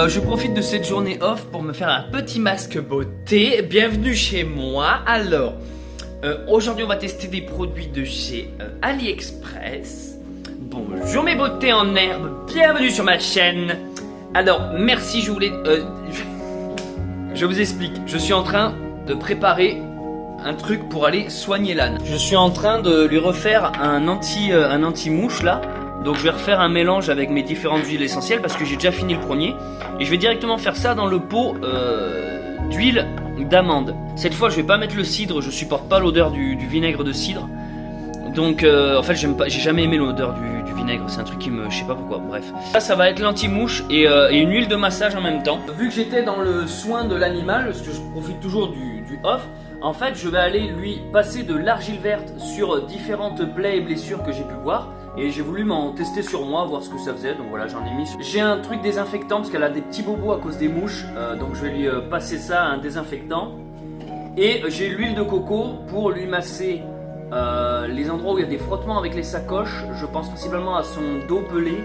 Je profite de cette journée off pour me faire un petit masque beauté. Bienvenue chez moi. Alors, aujourd'hui on va tester des produits de chez AliExpress. Bonjour mes beautés en herbe, bienvenue sur ma chaîne. Alors, merci, je voulais... je vous explique, je suis en train de préparer un truc pour aller soigner l'âne. Je suis en train de lui refaire un anti-mouche là. Donc je vais refaire un mélange avec mes différentes huiles essentielles parce que j'ai déjà fini le premier. Et je vais directement faire ça dans le pot d'huile d'amande. Cette fois je vais pas mettre le cidre, je supporte pas l'odeur du vinaigre de cidre. Donc en fait j'ai jamais aimé l'odeur du vinaigre, c'est un truc qui me... je sais pas pourquoi, bref. Là ça va être l'anti-mouche et une huile de massage en même temps. Vu que j'étais dans le soin de l'animal, parce que je profite toujours du off, en fait je vais aller lui passer de l'argile verte sur différentes plaies et blessures que j'ai pu voir. Et j'ai voulu m'en tester sur moi, voir ce que ça faisait, donc voilà j'en ai mis. J'ai un truc désinfectant parce qu'elle a des petits bobos à cause des mouches, donc je vais lui passer ça, un désinfectant. Et j'ai l'huile de coco pour lui masser les endroits où il y a des frottements avec les sacoches. Je pense principalement à son dos pelé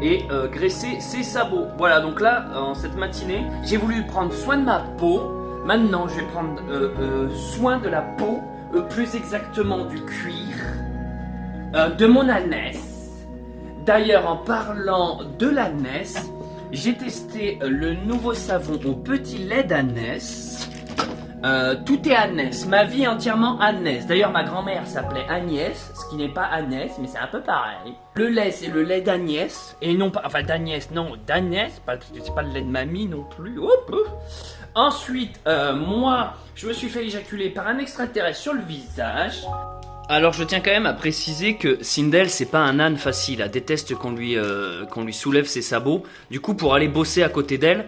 et graisser ses sabots. Voilà, donc là, en cette matinée, j'ai voulu prendre soin de ma peau. Maintenant, je vais prendre soin de la peau, plus exactement du cuir. De mon ânesse. D'ailleurs, en parlant de l'ânesse, j'ai testé le nouveau savon au petit lait d'ânesse. Tout est Agnès, ma vie est entièrement Agnès. D'ailleurs, ma grand-mère s'appelait Agnès, ce qui n'est pas Agnès, mais c'est un peu pareil. Le lait, c'est le lait d'Agnès, et non pas, enfin d'Agnès, non, d'Agnès, c'est pas le lait de mamie non plus. Hop, hop. Ensuite, moi, je me suis fait éjaculer par un extraterrestre sur le visage. Alors je tiens quand même à préciser que Sindel c'est pas un âne facile, elle déteste qu'on lui soulève ses sabots. Du coup pour aller bosser à côté d'elle,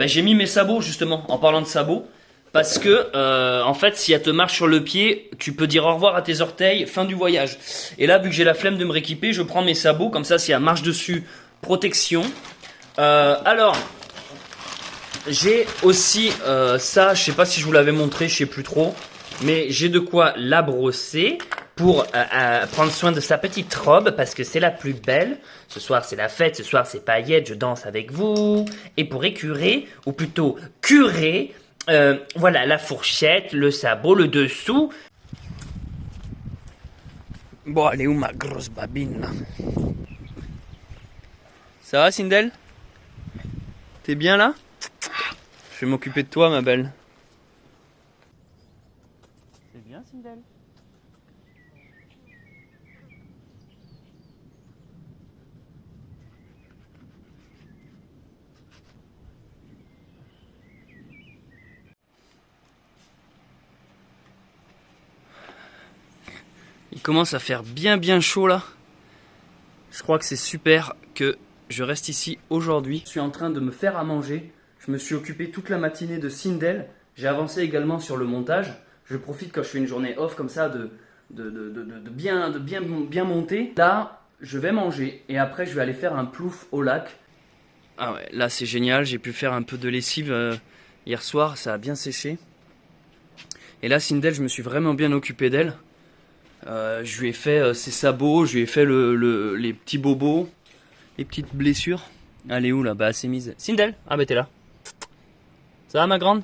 j'ai mis mes sabots justement en parlant de sabots. Parce que en fait si elle te marche sur le pied, tu peux dire au revoir à tes orteils, fin du voyage. Et là vu que j'ai la flemme de me rééquiper, je prends mes sabots, comme ça si elle marche dessus, protection. Alors j'ai aussi ça, je sais pas si je vous l'avais montré, je sais plus trop. Mais j'ai de quoi la brosser pour prendre soin de sa petite robe parce que c'est la plus belle. Ce soir c'est la fête, ce soir c'est paillettes, je danse avec vous. Et pour écurer, ou plutôt curer, voilà la fourchette, le sabot, le dessous. Bon, elle est où ma grosse babine là? Ça va Sindel? T'es bien là? Je vais m'occuper de toi ma belle. C'est bien Sindel. Il commence à faire bien chaud là. Je crois que c'est super que je reste ici aujourd'hui. Je suis en train de me faire à manger. Je me suis occupé toute la matinée de Sindel. J'ai avancé également sur le montage. Je profite quand je fais une journée off comme ça de bien monter. Là, je vais manger et après je vais aller faire un plouf au lac. Ah ouais, là c'est génial. J'ai pu faire un peu de lessive hier soir. Ça a bien séché. Et là, Sindel, je me suis vraiment bien occupé d'elle. Je lui ai fait ses sabots, je lui ai fait les petits bobos, les petites blessures. Elle est où là? Bah elle s'est mise. Sindel, ah bah t'es là. Ça va ma grande?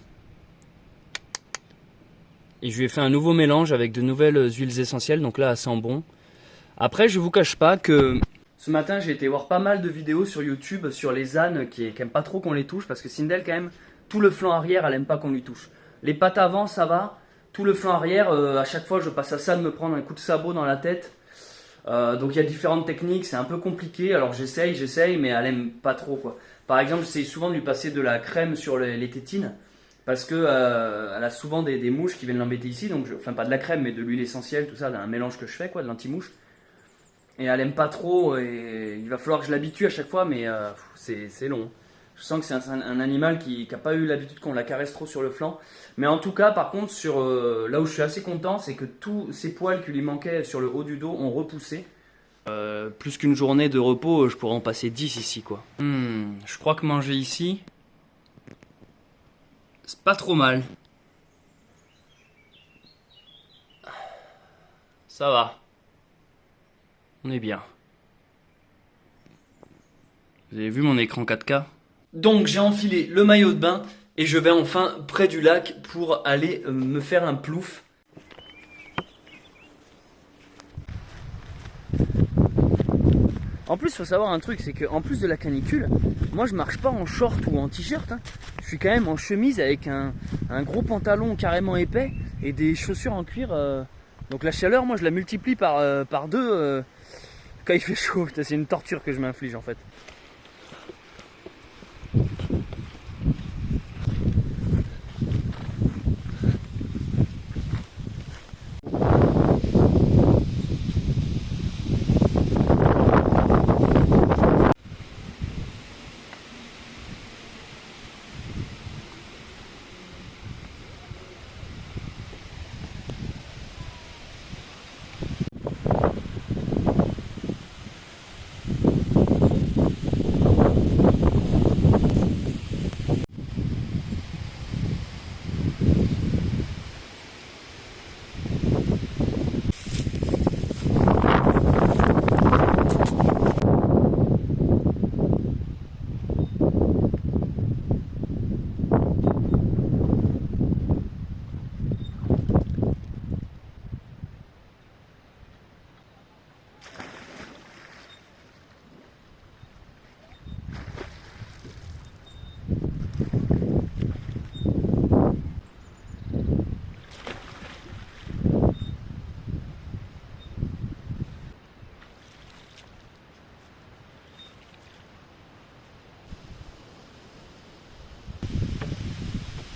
Et je lui ai fait un nouveau mélange avec de nouvelles huiles essentielles, donc là elle sent bon. Après je vous cache pas que ce matin j'ai été voir pas mal de vidéos sur YouTube sur les ânes qui aiment pas trop qu'on les touche, parce que Sindel quand même, tout le flanc arrière elle aime pas qu'on lui touche. Les pattes avant ça va. Tout le flanc arrière, à chaque fois je passe à ça de me prendre un coup de sabot dans la tête. Donc il y a différentes techniques, c'est un peu compliqué. Alors j'essaye, mais elle aime pas trop quoi. Par exemple, j'essaye souvent de lui passer de la crème sur les tétines. Parce que elle a souvent des mouches qui viennent l'embêter ici. Donc enfin pas de la crème, mais de l'huile essentielle, tout ça, d'un mélange que je fais quoi, de l'anti-mouche. Et elle aime pas trop, et il va falloir que je l'habitue à chaque fois, mais c'est long. Je sens que c'est un animal qui n'a pas eu l'habitude qu'on la caresse trop sur le flanc. Mais en tout cas, par contre, là où je suis assez content, c'est que tous ces poils qui lui manquaient sur le haut du dos ont repoussé. Plus qu'une journée de repos, je pourrais en passer 10 ici, quoi. Je crois que manger ici, c'est pas trop mal. Ça va. On est bien. Vous avez vu mon écran 4K ? Donc j'ai enfilé le maillot de bain et je vais enfin près du lac pour aller me faire un plouf. En plus, il faut savoir un truc, c'est qu'en plus de la canicule, moi je marche pas en short ou en t-shirt. Je suis quand même en chemise avec un gros pantalon carrément épais et des chaussures en cuir. Donc la chaleur, moi je la multiplie par deux quand il fait chaud. C'est une torture que je m'inflige en fait.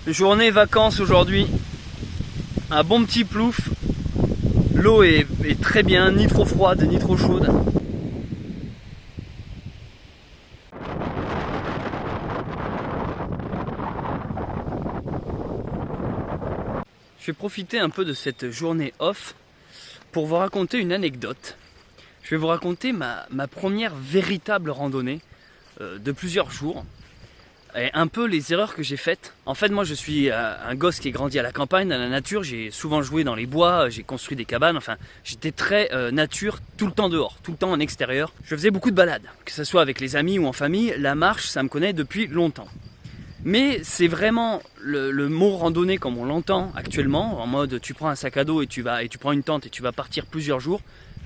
Journée vacances aujourd'hui. Un bon petit plouf. L'eau est très bien, ni trop froide, ni trop chaude. Je vais profiter un peu de cette journée off pour vous raconter une anecdote. Je vais vous raconter ma première véritable randonnée de plusieurs jours. Et un peu les erreurs que j'ai faites. En fait, moi je suis un gosse qui est grandi à la campagne, dans la nature. J'ai souvent joué dans les bois, j'ai construit des cabanes. Enfin, j'étais très nature, tout le temps dehors, tout le temps en extérieur. Je faisais beaucoup de balades, que ce soit avec les amis ou en famille. La marche, ça me connaît depuis longtemps. Mais c'est vraiment le mot randonnée comme on l'entend actuellement, en mode tu prends un sac à dos et tu prends une tente et tu vas partir plusieurs jours,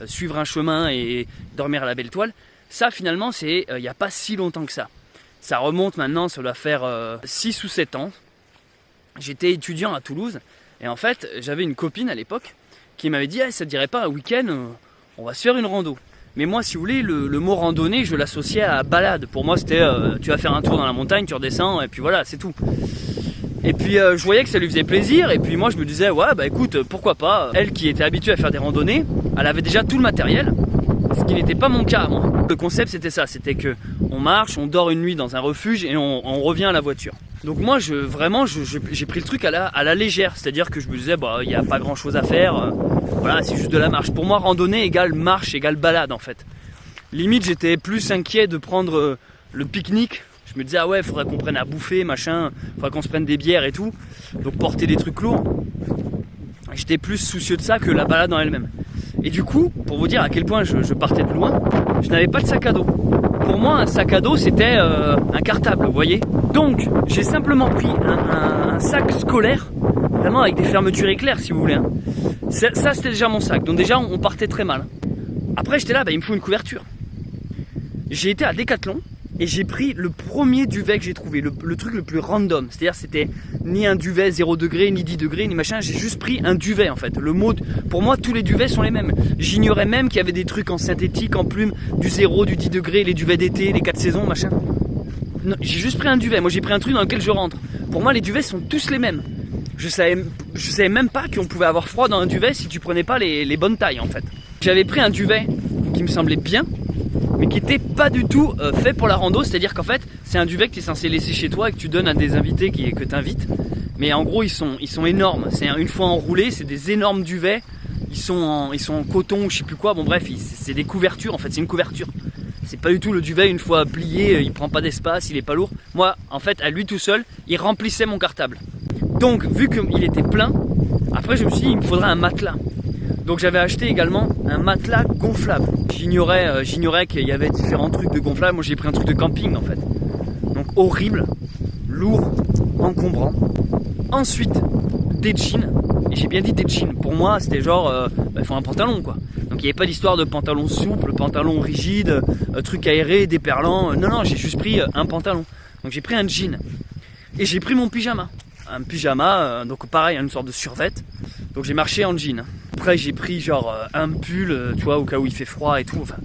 suivre un chemin et dormir à la belle toile. Ça finalement, c'est il n'y a pas si longtemps que ça. Ça remonte maintenant, ça doit faire 6 ou 7 ans. J'étais étudiant à Toulouse et en fait j'avais une copine à l'époque qui m'avait dit ça te dirait pas un week-end, on va se faire une rando. Mais moi si vous voulez le mot randonnée je l'associais à balade. Pour moi c'était tu vas faire un tour dans la montagne, tu redescends et puis voilà c'est tout. Et puis je voyais que ça lui faisait plaisir et puis moi je me disais ouais bah écoute pourquoi pas. Elle qui était habituée à faire des randonnées, elle avait déjà tout le matériel. Ce qui n'était pas mon cas à moi. Le concept c'était ça, c'était que on marche, on dort une nuit dans un refuge et on revient à la voiture. Donc moi j'ai pris le truc à la légère, c'est-à-dire que je me disais bah il n'y a pas grand chose à faire, voilà c'est juste de la marche. Pour moi randonnée égale marche égale balade en fait. Limite j'étais plus inquiet de prendre le pique-nique. Je me disais ah ouais faudrait qu'on prenne à bouffer machin, faudrait qu'on se prenne des bières et tout, donc porter des trucs lourds. J'étais plus soucieux de ça que la balade en elle-même. Et du coup, pour vous dire à quel point je partais de loin, je n'avais pas de sac à dos. Pour moi, un sac à dos, c'était un cartable, vous voyez. Donc, j'ai simplement pris un sac scolaire, vraiment avec des fermetures éclairs, si vous voulez. Hein. Ça, c'était déjà mon sac. Donc déjà, on partait très mal. Après, j'étais là, il me faut une couverture. J'ai été à Decathlon et j'ai pris le premier duvet que j'ai trouvé, le truc le plus random. C'est-à-dire, c'était ni un duvet 0 degré, ni 10 degrés, ni machin. J'ai juste pris un duvet en fait. Pour moi, tous les duvets sont les mêmes. J'ignorais même qu'il y avait des trucs en synthétique, en plume, du 0, du 10 degrés, les duvets d'été, les 4 saisons, machin. Non, j'ai juste pris un duvet. Moi, j'ai pris un truc dans lequel je rentre. Pour moi, les duvets sont tous les mêmes. Je savais même pas qu'on pouvait avoir froid dans un duvet si tu prenais pas les bonnes tailles en fait. J'avais pris un duvet qui me semblait bien, mais qui n'était pas du tout fait pour la rando, c'est-à-dire qu'en fait c'est un duvet que tu es censé laisser chez toi et que tu donnes à des invités que tu invites. Mais en gros ils sont énormes, c'est une fois enroulés, c'est des énormes duvets, ils sont en coton ou je sais plus quoi, bon bref c'est des couvertures en fait, c'est une couverture. C'est pas du tout le duvet une fois plié, il prend pas d'espace, il est pas lourd. Moi en fait à lui tout seul, il remplissait mon cartable. Donc vu qu'il était plein, après je me suis dit il me faudrait un matelas. Donc j'avais acheté également un matelas gonflable. J'ignorais qu'il y avait différents trucs de gonflable. Moi j'ai pris un truc de camping en fait. Donc horrible, lourd, encombrant. Ensuite des jeans. Et j'ai bien dit des jeans. Pour moi c'était genre il faut un pantalon quoi. Donc il n'y avait pas d'histoire de pantalon souple, pantalon rigide, truc aéré, déperlant. Non j'ai juste pris un pantalon. Donc j'ai pris un jean. Et j'ai pris mon pyjama. Un pyjama, donc pareil, une sorte de survêt. Donc j'ai marché en jean. Après j'ai pris genre un pull, tu vois, au cas où il fait froid et tout. Enfin,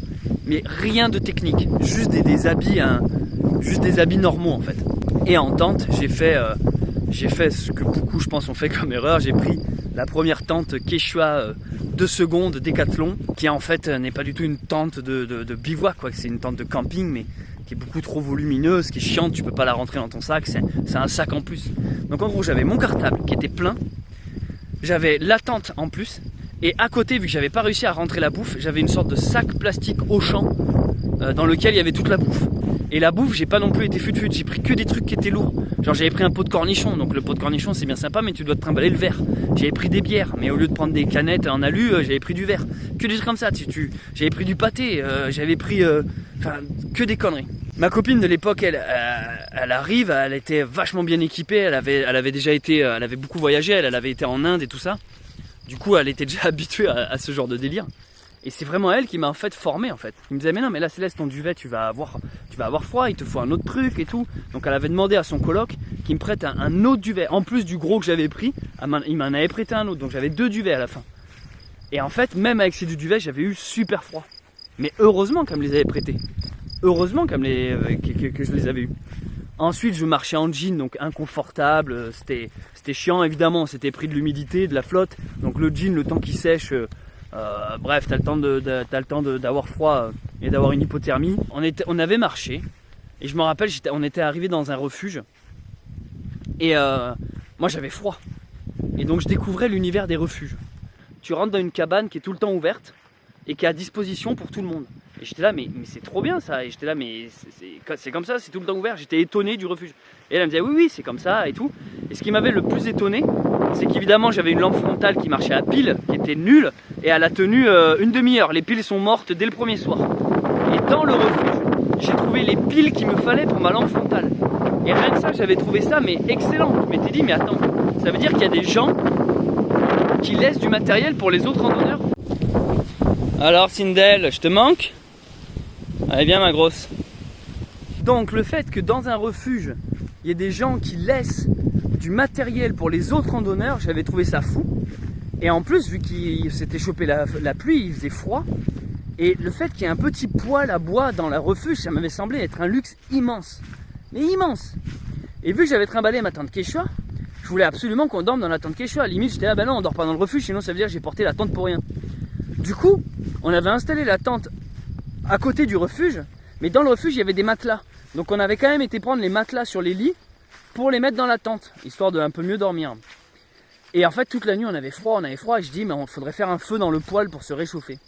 mais rien de technique, juste des habits, juste des habits normaux en fait. Et en tente, j'ai fait ce que beaucoup, je pense, ont fait comme erreur. J'ai pris la première tente Quechua 2 secondes Decathlon, qui en fait n'est pas du tout une tente de bivouac, quoi. C'est une tente de camping, mais qui est beaucoup trop volumineuse, qui est chiante, tu peux pas la rentrer dans ton sac, c'est un sac en plus. Donc en gros j'avais mon cartable qui était plein, j'avais la tente en plus, et à côté, vu que j'avais pas réussi à rentrer la bouffe, j'avais une sorte de sac plastique Auchan dans lequel il y avait toute la bouffe. Et la bouffe, j'ai pas non plus été fut-fut, j'ai pris que des trucs qui étaient lourds. Genre j'avais pris un pot de cornichon, donc le pot de cornichon c'est bien sympa, mais tu dois te trimballer le verre. J'avais pris des bières, mais au lieu de prendre des canettes en alu, j'avais pris du verre. Que des trucs comme ça, j'avais pris du pâté, j'avais pris que des conneries. Ma copine de l'époque, elle arrive, elle était vachement bien équipée, elle avait déjà été, elle avait beaucoup voyagé, elle avait été en Inde et tout ça. Du coup, elle était déjà habituée à ce genre de délire. Et c'est vraiment elle qui m'a en fait formé en fait. Il me disait mais non mais là Céleste ton duvet tu vas avoir froid, il te faut un autre truc et tout. Donc elle avait demandé à son coloc qu'il me prête un autre duvet. En plus du gros que j'avais pris, il m'en avait prêté un autre. Donc j'avais 2 duvets à la fin. Et en fait même avec ces 2 duvets j'avais eu super froid. Mais heureusement qu'elle me les avait prêtés. Heureusement qu'elle que je les avais eus. Ensuite, je marchais en jean, donc inconfortable. C'était chiant, évidemment. On s'était pris de l'humidité, de la flotte. Donc le jean, le temps qu'il sèche, bref, t'as le temps d'avoir froid et d'avoir une hypothermie. On avait marché. Et je me rappelle, on était arrivé dans un refuge. Et moi, j'avais froid. Et donc, je découvrais l'univers des refuges. Tu rentres dans une cabane qui est tout le temps ouverte et qui est à disposition pour tout le monde. Et j'étais là, mais c'est trop bien ça. Et j'étais là, mais c'est comme ça, c'est tout le temps ouvert. J'étais étonné du refuge. Et elle me disait, oui, c'est comme ça et tout. Et ce qui m'avait le plus étonné, c'est qu'évidemment, j'avais une lampe frontale qui marchait à pile, qui était nulle. Et elle a tenu une demi-heure. Les piles sont mortes dès le premier soir. Et dans le refuge, j'ai trouvé les piles qu'il me fallait pour ma lampe frontale. Et rien que ça, j'avais trouvé ça, mais excellent. Je m'étais dit, mais attends, ça veut dire qu'il y a des gens qui laissent du matériel pour les autres randonneurs. Alors, Sindel, je te manque? Allez, viens, ma grosse. Donc, le fait que dans un refuge, il y ait des gens qui laissent du matériel pour les autres randonneurs, j'avais trouvé ça fou. Et en plus, vu qu'il s'était chopé la pluie, il faisait froid. Et le fait qu'il y ait un petit poêle à bois dans le refuge, ça m'avait semblé être un luxe immense. Mais immense. Et vu que j'avais trimballé ma tente Quechua, je voulais absolument qu'on dorme dans la tente Quechua. À la limite, j'étais là, bah non, on dort pas dans le refuge, sinon ça veut dire que j'ai porté la tente pour rien. Du coup, on avait installé la tente à côté du refuge, mais dans le refuge, il y avait des matelas. Donc on avait quand même été prendre les matelas sur les lits pour les mettre dans la tente, histoire de un peu mieux dormir. Et en fait, toute la nuit, on avait froid, et je dis, mais on faudrait faire un feu dans le poêle pour se réchauffer.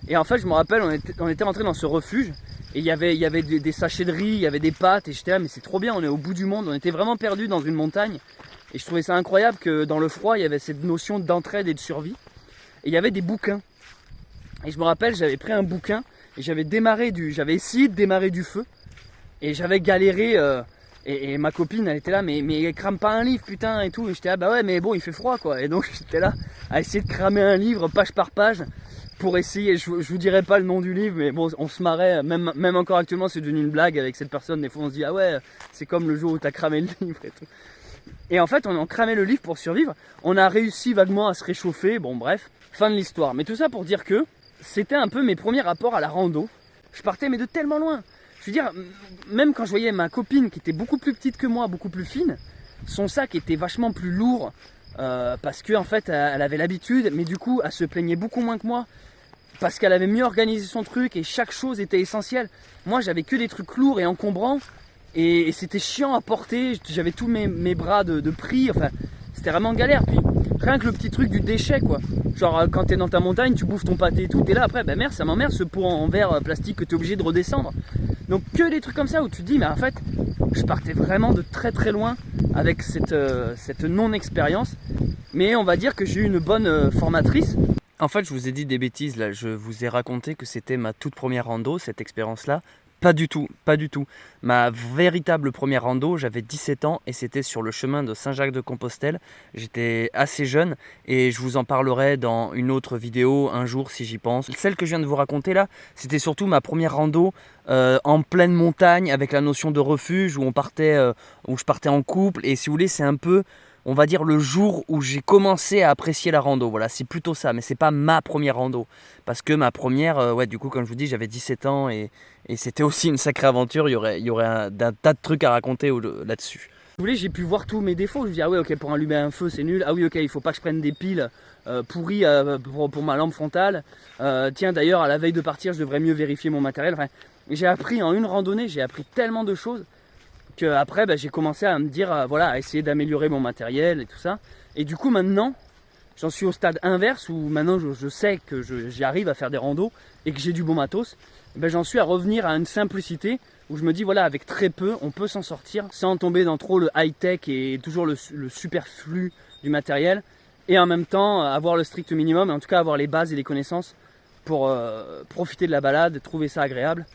Et en fait, je me rappelle, on était rentré dans ce refuge, et il y avait des sachets de riz, il y avait des pâtes, et j'étais là, mais c'est trop bien, on est au bout du monde, on était vraiment perdus dans une montagne. Et je trouvais ça incroyable que dans le froid, il y avait cette notion d'entraide et de survie. Et il y avait des bouquins. Et je me rappelle, j'avais pris un bouquin, et j'avais essayé de démarrer du feu, et j'avais galéré, et ma copine, elle était là, mais crame pas un livre, putain, et tout. Et j'étais là, bah ouais, mais bon, il fait froid, quoi. Et donc, j'étais là, à essayer de cramer un livre, page par page, pour essayer, je vous dirai pas le nom du livre, mais bon, on se marrait, même encore actuellement, c'est devenu une blague avec cette personne. Des fois, on se dit, ah ouais, c'est comme le jour où t'as cramé le livre et tout. Et en fait, on a cramé le livre pour survivre. On a réussi vaguement à se réchauffer, bon, bref, fin de l'histoire. Mais tout ça pour dire que c'était un peu mes premiers rapports à la rando. Je partais, mais de tellement loin. Je veux dire, même quand je voyais ma copine qui était beaucoup plus petite que moi, beaucoup plus fine, son sac était vachement plus lourd parce qu'en fait, elle avait l'habitude, mais du coup, elle se plaignait beaucoup moins que moi parce qu'elle avait mieux organisé son truc et chaque chose était essentielle. Moi, j'avais que des trucs lourds et encombrants et c'était chiant à porter. J'avais tous mes bras de pris, enfin, c'était vraiment galère. Puis rien que le petit truc du déchet, quoi. Genre, quand t'es dans ta montagne, tu bouffes ton pâté et tout, t'es là après, bah merde, ça m'emmerde ce pot en verre plastique que t'es obligé de redescendre. Donc que des trucs comme ça où tu te dis, mais en fait, je partais vraiment de très très loin avec cette non-expérience. Mais on va dire que j'ai eu une bonne formatrice. En fait, je vous ai dit des bêtises là, je vous ai raconté que c'était ma toute première rando, cette expérience-là. Pas du tout, pas du tout. Ma véritable première rando, j'avais 17 ans et c'était sur le chemin de Saint-Jacques-de-Compostelle. J'étais assez jeune et je vous en parlerai dans une autre vidéo un jour si j'y pense. Celle que je viens de vous raconter là, c'était surtout ma première rando en pleine montagne avec la notion de refuge où je partais en couple. Et si vous voulez, c'est un peu, on va dire, le jour où j'ai commencé à apprécier la rando. Voilà, c'est plutôt ça, mais c'est pas ma première rando. Parce que ma première, ouais, du coup, comme je vous dis, j'avais 17 ans et c'était aussi une sacrée aventure. Il y aurait un tas de trucs à raconter là-dessus. Si vous voulez, j'ai pu voir tous mes défauts. Je me dis, ah ouais, ok, pour allumer un feu, c'est nul. Ah oui, ok, il faut pas que je prenne des piles pourries pour ma lampe frontale. Tiens, d'ailleurs, à la veille de partir, je devrais mieux vérifier mon matériel. Enfin, j'ai appris en une randonnée, j'ai appris tellement de choses qu'après, j'ai commencé à me dire, voilà, à essayer d'améliorer mon matériel et tout ça. Et du coup, maintenant, j'en suis au stade inverse où maintenant je sais que j'y arrive à faire des randos et que j'ai du bon matos. J'en suis à revenir à une simplicité où je me dis, voilà, avec très peu, on peut s'en sortir sans tomber dans trop le high-tech et toujours le superflu du matériel. Et en même temps, avoir le strict minimum, et en tout cas avoir les bases et les connaissances pour profiter de la balade, trouver ça agréable,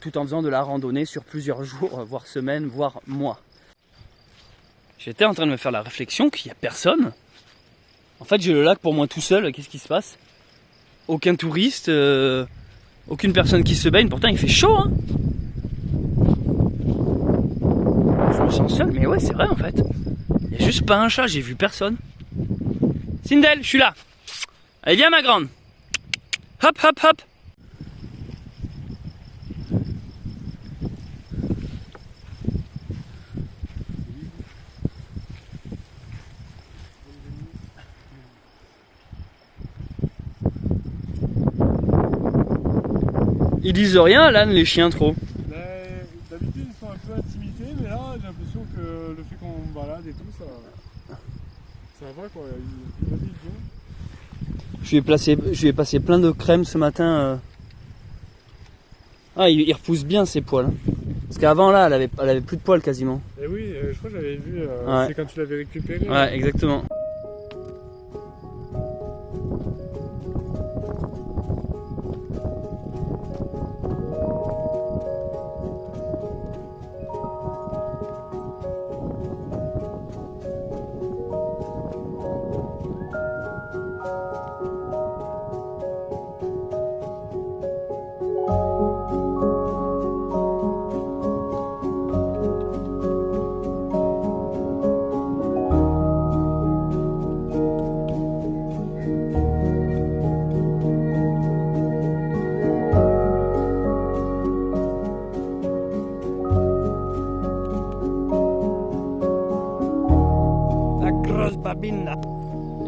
tout en faisant de la randonnée sur plusieurs jours, voire semaines, voire mois. J'étais en train de me faire la réflexion qu'il n'y a personne. En fait, j'ai le lac pour moi tout seul, qu'est-ce qui se passe? Aucun touriste, aucune personne qui se baigne, pourtant il fait chaud, hein. Je me sens seul, mais ouais, c'est vrai en fait. Il n'y a juste pas un chat, j'ai vu personne. Sindel, je suis là. Allez, viens ma grande. Hop, hop, hop. Ils disent rien, là, les chiens, trop. D'habitude, ils sont un peu intimidés, mais là, j'ai l'impression que le fait qu'on balade et tout, ça va quoi. Ils disent bien. Je lui ai passé plein de crème ce matin. Ah, il repousse bien ses poils. Parce qu'avant, là, elle avait plus de poils quasiment. Et oui, je crois que j'avais vu, ouais. C'est quand tu l'avais récupéré. Ouais, exactement.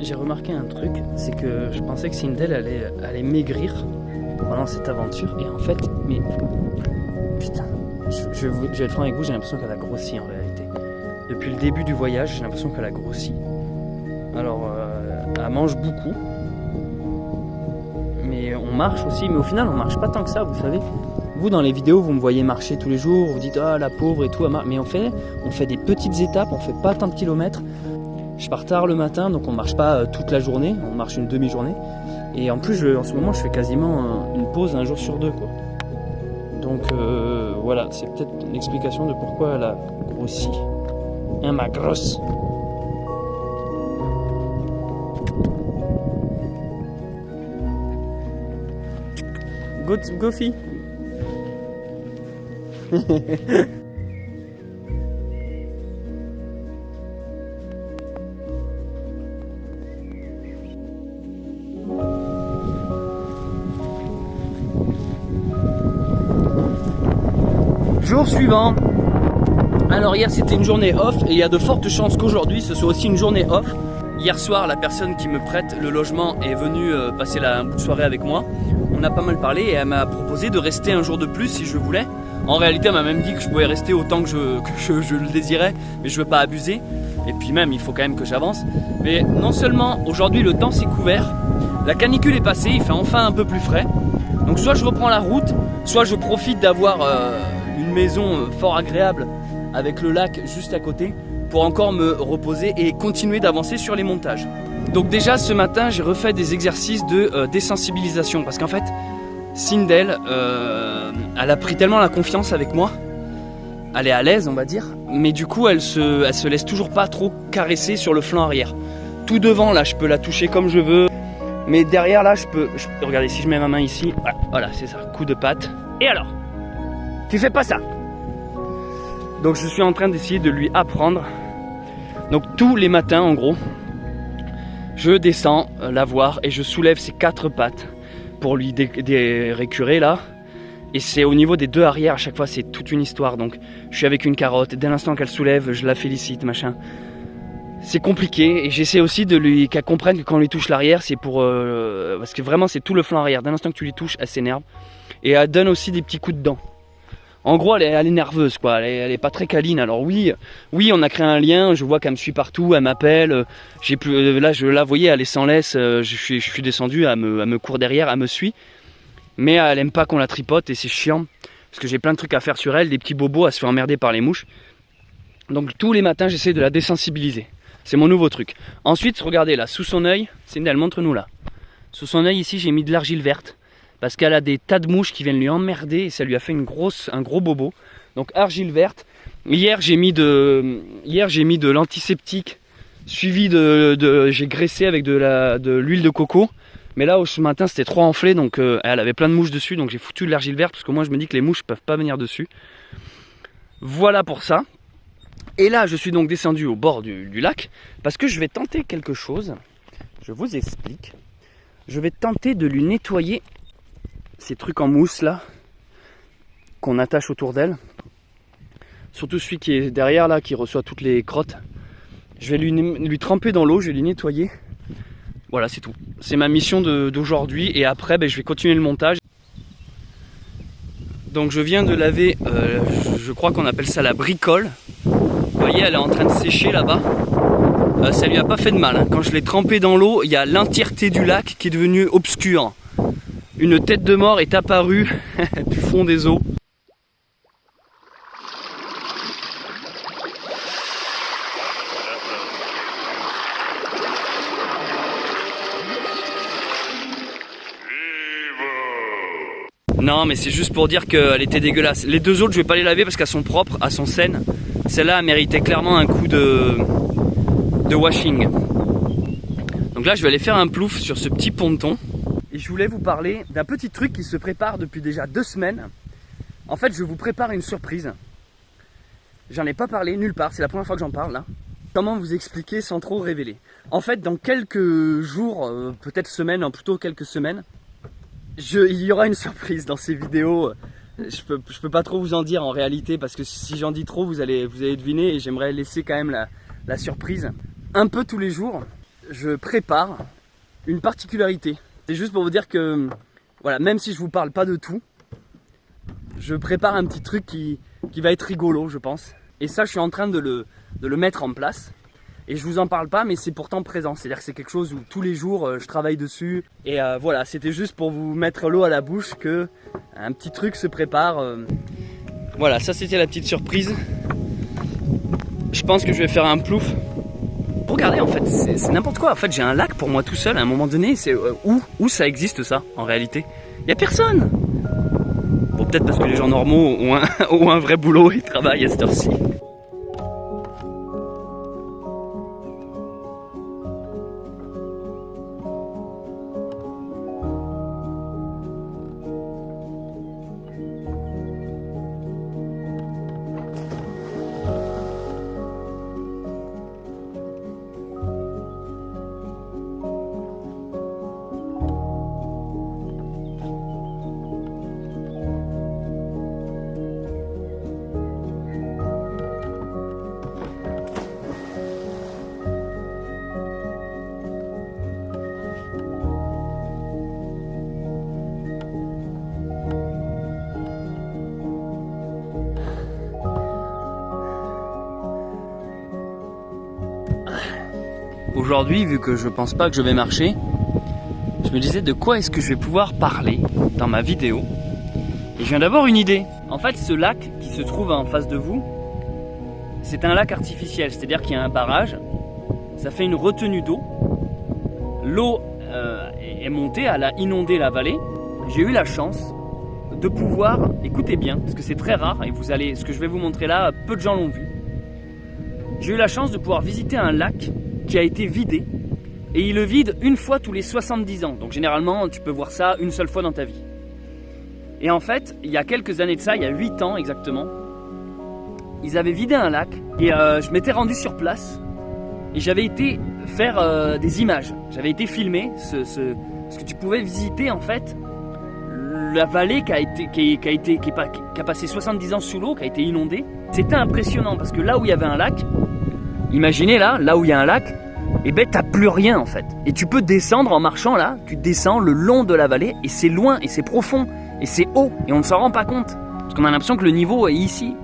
J'ai remarqué un truc, c'est que je pensais que Sindel allait maigrir pendant cette aventure, et en fait, mais putain, je vais être franc avec vous, j'ai l'impression qu'elle a grossi en réalité. Depuis le début du voyage, j'ai l'impression qu'elle a grossi. Alors, elle mange beaucoup, mais on marche aussi, mais au final, on marche pas tant que ça, vous savez. Vous, dans les vidéos, vous me voyez marcher tous les jours, vous dites ah la pauvre et tout, mais on fait des petites étapes, on fait pas tant de kilomètres. Je pars tard le matin, donc on marche pas toute la journée, on marche une demi-journée. Et en plus, en ce moment, je fais quasiment une pause un jour sur deux, quoi. Donc voilà, c'est peut-être l'explication de pourquoi elle a grossi. Hein, ma grosse. Goofy. Jour suivant. Alors hier c'était une journée off et il y a de fortes chances qu'aujourd'hui ce soit aussi une journée off. Hier soir la personne qui me prête le logement est venue passer un bout de soirée avec moi. On a pas mal parlé et elle m'a proposé de rester un jour de plus si je voulais. En réalité elle m'a même dit que je pouvais rester autant que je le désirais, mais je veux pas abuser. Et puis même il faut quand même que j'avance. Mais non seulement aujourd'hui le temps s'est couvert, la canicule est passée, il fait enfin un peu plus frais. Donc soit je reprends la route, soit je profite d'avoir une maison fort agréable avec le lac juste à côté pour encore me reposer et continuer d'avancer sur les montages. Donc déjà ce matin j'ai refait des exercices de désensibilisation parce qu'en fait Sindel elle a pris tellement la confiance avec moi, elle est à l'aise on va dire, mais du coup elle se laisse toujours pas trop caresser sur le flanc arrière. Tout devant là je peux la toucher comme je veux, mais derrière là je peux regardez si je mets ma main ici, voilà c'est ça, coup de patte. Et alors tu fais pas ça. Donc je suis en train d'essayer de lui apprendre. Donc tous les matins en gros, je descends la voir et je soulève ses 4 pattes pour lui récurer là. Et c'est au niveau des 2 arrières à chaque fois, c'est toute une histoire. Donc je suis avec une carotte, dès l'instant qu'elle soulève, je la félicite, machin. C'est compliqué et j'essaie aussi qu'elle comprenne que quand on lui touche l'arrière, c'est pour... parce que vraiment c'est tout le flanc arrière. Dès l'instant que tu lui touches, elle s'énerve. Et elle donne aussi des petits coups de dents. En gros, elle est nerveuse, quoi. Elle est pas très câline. Alors oui, on a créé un lien. Je vois qu'elle me suit partout, elle m'appelle. Là, je la voyais, elle est sans laisse. Je suis descendu, elle me court derrière, elle me suit. Mais elle aime pas qu'on la tripote et c'est chiant parce que j'ai plein de trucs à faire sur elle, des petits bobos, elle se fait emmerder par les mouches. Donc tous les matins, j'essaie de la désensibiliser. C'est mon nouveau truc. Ensuite, regardez là, sous son œil, Sindel, montre-nous là. Sous son œil ici, j'ai mis de l'argile verte. Parce qu'elle a des tas de mouches qui viennent lui emmerder et ça lui a fait un gros bobo. Donc argile verte. Hier j'ai mis de l'antiseptique suivi j'ai graissé avec de l'huile de coco. Mais là ce matin c'était trop enflé donc elle avait plein de mouches dessus, donc j'ai foutu de l'argile verte parce que moi je me dis que les mouches peuvent pas venir dessus. Voilà pour ça. Et là je suis donc descendu au bord du lac parce que je vais tenter quelque chose. Je vous explique. Je vais tenter de lui nettoyer ces trucs en mousse là qu'on attache autour d'elle, surtout celui qui est derrière là qui reçoit toutes les crottes. Je vais lui tremper dans l'eau, je vais lui nettoyer. Voilà, c'est tout, c'est ma mission d'aujourd'hui et après je vais continuer le montage. Donc je viens de laver, je crois qu'on appelle ça la bricole. Vous voyez, elle est en train de sécher là-bas. Ça lui a pas fait de mal, hein. Quand je l'ai trempée dans l'eau, il y a l'entièreté du lac qui est devenue obscure. Une tête de mort est apparue du fond des eaux. Non, mais c'est juste pour dire qu'elle était dégueulasse. Les deux autres, je vais pas les laver parce qu'elles sont propres, elles sont saines. Celle-là méritait clairement un coup de washing. Donc là, je vais aller faire un plouf sur ce petit ponton. Et je voulais vous parler d'un petit truc qui se prépare depuis déjà 2 semaines. En fait, je vous prépare une surprise. J'en ai pas parlé nulle part, c'est la première fois que j'en parle là. Comment vous expliquer sans trop révéler? En fait, dans quelques jours, peut-être semaines, plutôt quelques semaines, il y aura une surprise dans ces vidéos. Je peux pas trop vous en dire en réalité parce que si j'en dis trop, vous allez deviner et j'aimerais laisser quand même la surprise. Un peu tous les jours, je prépare une particularité. C'est juste pour vous dire que, voilà, même si je vous parle pas de tout, je prépare un petit truc qui va être rigolo, je pense. Et ça, je suis en train de le mettre en place. Et je vous en parle pas, mais c'est pourtant présent. C'est-à-dire que c'est quelque chose où tous les jours, je travaille dessus. Et voilà, c'était juste pour vous mettre l'eau à la bouche que un petit truc se prépare. Voilà, ça c'était la petite surprise. Je pense que je vais faire un plouf. Regardez, en fait, c'est n'importe quoi. En fait, j'ai un lac pour moi tout seul à un moment donné. C'est où ça existe ça, en réalité? Il n'y a personne. Bon, peut-être parce que les gens normaux ont un vrai boulot et travaillent à cette heure-ci. Aujourd'hui, vu que je pense pas que je vais marcher, je me disais de quoi est-ce que je vais pouvoir parler dans ma vidéo. Et je viens d'avoir une idée. En fait, ce lac qui se trouve en face de vous, c'est un lac artificiel, c'est-à-dire qu'il y a un barrage, ça fait une retenue d'eau. L'eau est montée, elle a inondé la vallée. J'ai eu la chance de pouvoir, écoutez bien, parce que c'est très rare, et ce que je vais vous montrer là, peu de gens l'ont vu. J'ai eu la chance de pouvoir visiter un lac qui a été vidé, et il le vide une fois tous les 70 ans. Donc généralement, tu peux voir ça une seule fois dans ta vie. Et en fait, il y a quelques années de ça, il y a 8 ans exactement, ils avaient vidé un lac, et je m'étais rendu sur place, et j'avais été faire des images. J'avais été filmer parce que tu pouvais visiter en fait la vallée qui a passé 70 ans sous l'eau, qui a été inondée. C'était impressionnant parce que là où il y avait un lac, imaginez là où il y a un lac, et ben t'as plus rien en fait. Et tu peux descendre en marchant là, tu descends le long de la vallée et c'est loin et c'est profond et c'est haut et on ne s'en rend pas compte. Parce qu'on a l'impression que le niveau est ici.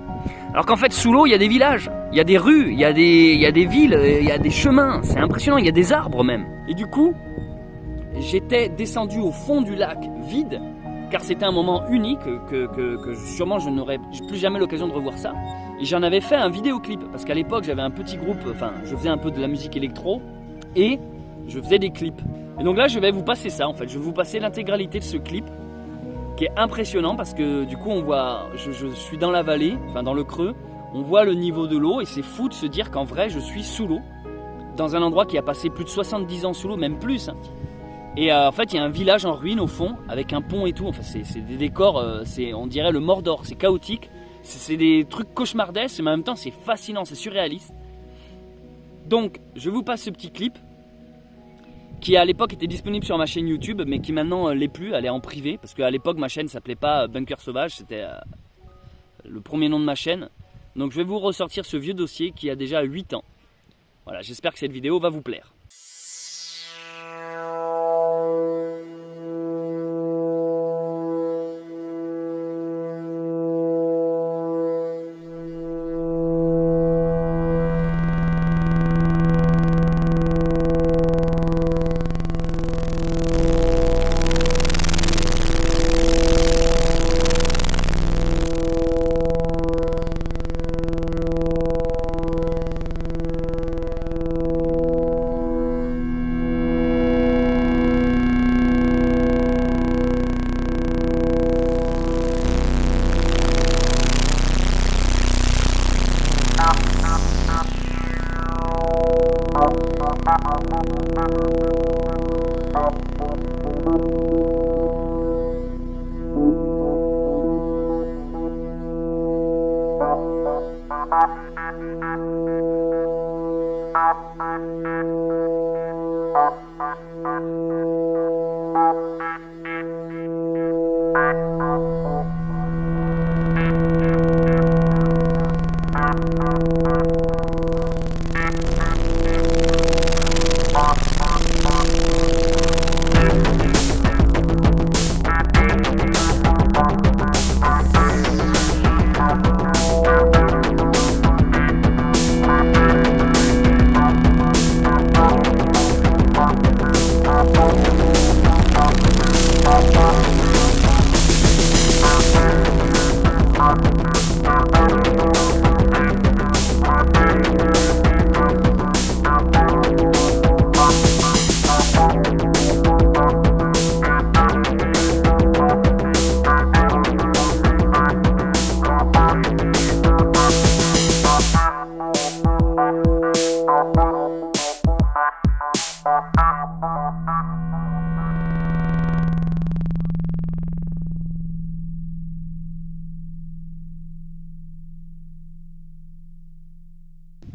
Alors qu'en fait sous l'eau il y a des villages, il y a des rues, il y a des villes, il y a des chemins, c'est impressionnant, il y a des arbres même. Et du coup, j'étais descendu au fond du lac vide, car c'était un moment unique que sûrement je n'aurai plus jamais l'occasion de revoir ça. Et j'en avais fait un vidéoclip, parce qu'à l'époque j'avais un petit groupe, enfin je faisais un peu de la musique électro, et je faisais des clips. Et donc là je vais vous passer ça en fait, je vais vous passer l'intégralité de ce clip, qui est impressionnant parce que du coup on voit, je suis dans la vallée, enfin dans le creux, on voit le niveau de l'eau et c'est fou de se dire qu'en vrai je suis sous l'eau, dans un endroit qui a passé plus de 70 ans sous l'eau, même plus. Et en fait il y a un village en ruine au fond, avec un pont et tout, enfin c'est des décors, on dirait le Mordor, c'est chaotique. C'est des trucs cauchemardesques, mais en même temps c'est fascinant, c'est surréaliste. Donc je vous passe ce petit clip qui à l'époque était disponible sur ma chaîne YouTube, mais qui maintenant l'est plus, elle est en privé, parce qu'à l'époque ma chaîne s'appelait pas Bunker Sauvage, c'était le premier nom de ma chaîne. Donc je vais vous ressortir ce vieux dossier qui a déjà 8 ans. Voilà, j'espère que cette vidéo va vous plaire.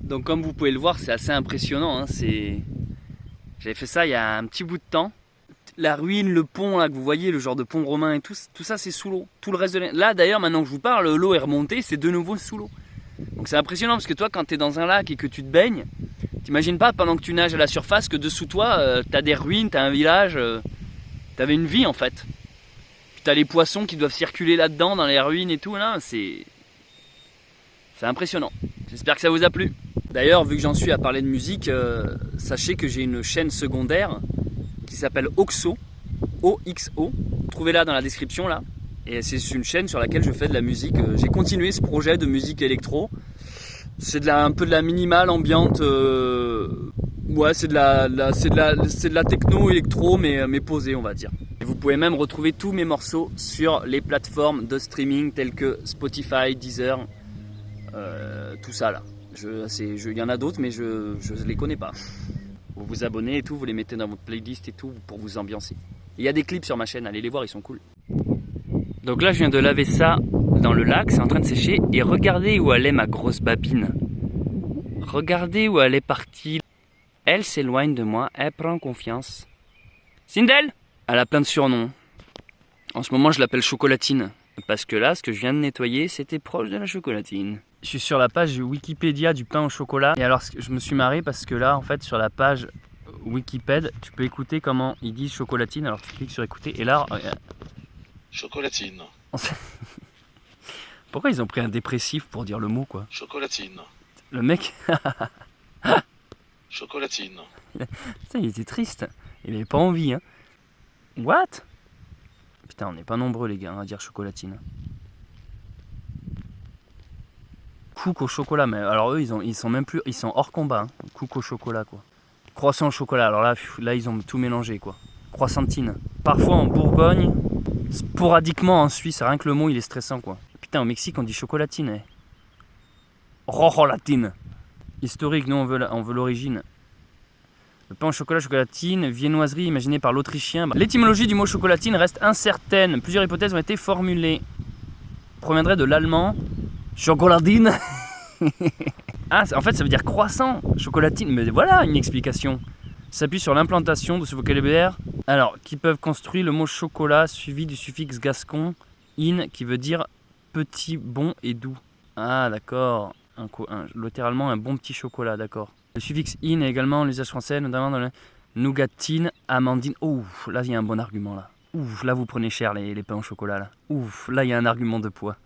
Donc comme vous pouvez le voir, c'est assez impressionnant, hein. J'avais fait ça il y a un petit bout de temps. La ruine, le pont là que vous voyez, le genre de pont romain et tout ça c'est sous l'eau. Tout le reste de là d'ailleurs, maintenant que je vous parle, l'eau est remontée, c'est de nouveau sous l'eau. Donc c'est impressionnant parce que toi quand tu es dans un lac et que tu te baignes, t'imagines pas pendant que tu nages à la surface que dessous toi t'as des ruines, t'as un village, t'avais une vie en fait. Puis t'as les poissons qui doivent circuler là-dedans dans les ruines et tout là, c'est impressionnant. J'espère que ça vous a plu. D'ailleurs, vu que j'en suis à parler de musique, sachez que j'ai une chaîne secondaire qui s'appelle Oxo, O-X-O. Trouvez-la dans la description là. Et c'est une chaîne sur laquelle je fais de la musique. J'ai continué ce projet de musique électro. C'est un peu de la minimale ambiante. Ouais, c'est de la techno électro, mais posée, on va dire. Et vous pouvez même retrouver tous mes morceaux sur les plateformes de streaming telles que Spotify, Deezer, tout ça là. Il y en a d'autres, mais je ne les connais pas. Vous vous abonnez et tout, vous les mettez dans votre playlist et tout pour vous ambiancer. Il y a des clips sur ma chaîne, allez les voir, ils sont cool. Donc là, je viens de laver ça dans le lac, c'est en train de sécher. Et regardez où elle est ma grosse babine. Regardez où elle est partie. Elle s'éloigne de moi, elle prend confiance. Sindel, elle a plein de surnoms. En ce moment, je l'appelle Chocolatine. Parce que là, ce que je viens de nettoyer, c'était proche de la chocolatine. Je suis sur la page Wikipédia du pain au chocolat. Et alors, je me suis marré parce que là, en fait, sur la page Wikipédia, tu peux écouter comment ils disent chocolatine. Alors, tu cliques sur écouter. Et là... Chocolatine. Pourquoi ils ont pris un dépressif pour dire le mot, quoi? Chocolatine. Le mec... Chocolatine. Putain, il était triste. Il avait pas envie, hein. What? Putain, on n'est pas nombreux, les gars, à dire chocolatine. Cook au chocolat, mais alors eux, ils sont même plus... Ils sont hors combat, hein. Cook au chocolat, quoi. Croissant au chocolat, alors là, ils ont tout mélangé, quoi. Croissantine. Parfois en Bourgogne, sporadiquement en Suisse, rien que le mot, il est stressant, quoi. Putain, au Mexique, on dit chocolatine, eh. Rojolatine. Historique, nous, on veut l'origine. Le pain au chocolat, chocolatine, viennoiserie imaginée par l'Autrichien. L'étymologie du mot chocolatine reste incertaine. Plusieurs hypothèses ont été formulées. Proviendrait de l'allemand chocolatine. Ah, en fait, ça veut dire croissant, chocolatine. Mais voilà une explication. Ça s'appuie sur l'implantation de ce vocabulaire. Alors, qui peuvent construire le mot chocolat suivi du suffixe gascon in qui veut dire petit, bon et doux. Ah, d'accord. Littéralement un bon petit chocolat, d'accord. Le suffixe in est également l'usage français, notamment dans le nougatine, amandine. Ouf, là il y a un bon argument là. Ouf, là vous prenez cher les pains au chocolat là. Ouf, là il y a un argument de poids.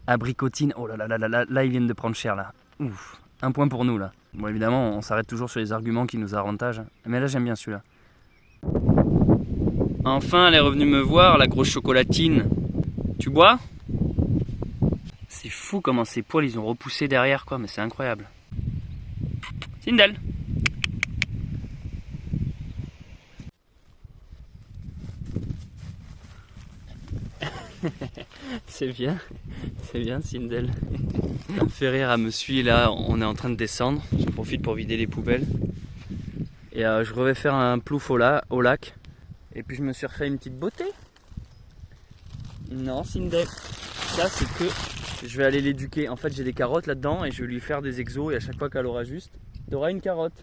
Abricotine, oh là là là là, là ils viennent de prendre cher là. Ouf, un point pour nous là. Bon évidemment on s'arrête toujours sur les arguments qui nous avantagent. Mais là j'aime bien celui-là. Enfin elle est revenue me voir, la grosse chocolatine. Tu bois? C'est fou comment ces poils ils ont repoussé derrière quoi, mais c'est incroyable. Sindel. C'est bien Sindel. Ça me fait rire, elle me suit là, on est en train de descendre. J'en profite pour vider les poubelles. Et je vais faire un plouf au lac. Et puis je me suis refait une petite beauté. Non Sindel, ça c'est que je vais aller l'éduquer. En fait j'ai des carottes là-dedans et je vais lui faire des exos et à chaque fois qu'elle aura juste, tu auras une carotte.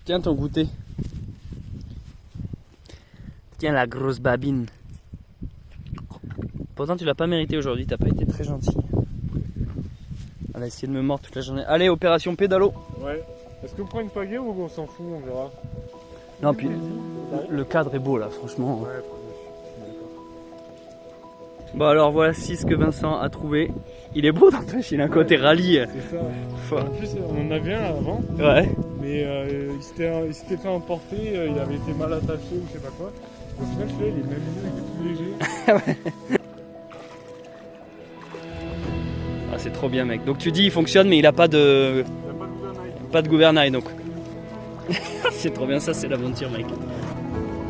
Tiens ton goûter. Tiens la grosse babine. Pourtant tu l'as pas mérité aujourd'hui, t'as pas été très gentil. Elle a essayé de me mordre toute la journée. Allez, opération pédalo. Ouais. Est-ce qu'on prend une pagaie ou on s'en fout, on verra. Non puis le cadre est beau là, franchement. Ouais, Bon alors voici ce que Vincent a trouvé. Il est beau n'empêche, il a un côté rallye. c'est ça. En plus, on en avait un avant, Ouais. mais il s'était fait emporter, il avait été mal attaché ou je sais pas quoi. Au final, celui-là, il est même mieux, il est plus léger. Ah, c'est trop bien mec. Donc tu dis il fonctionne mais il a pas de... Il n'y a pas de gouvernail. Pas de gouvernail donc. C'est trop bien ça, c'est l'aventure mec.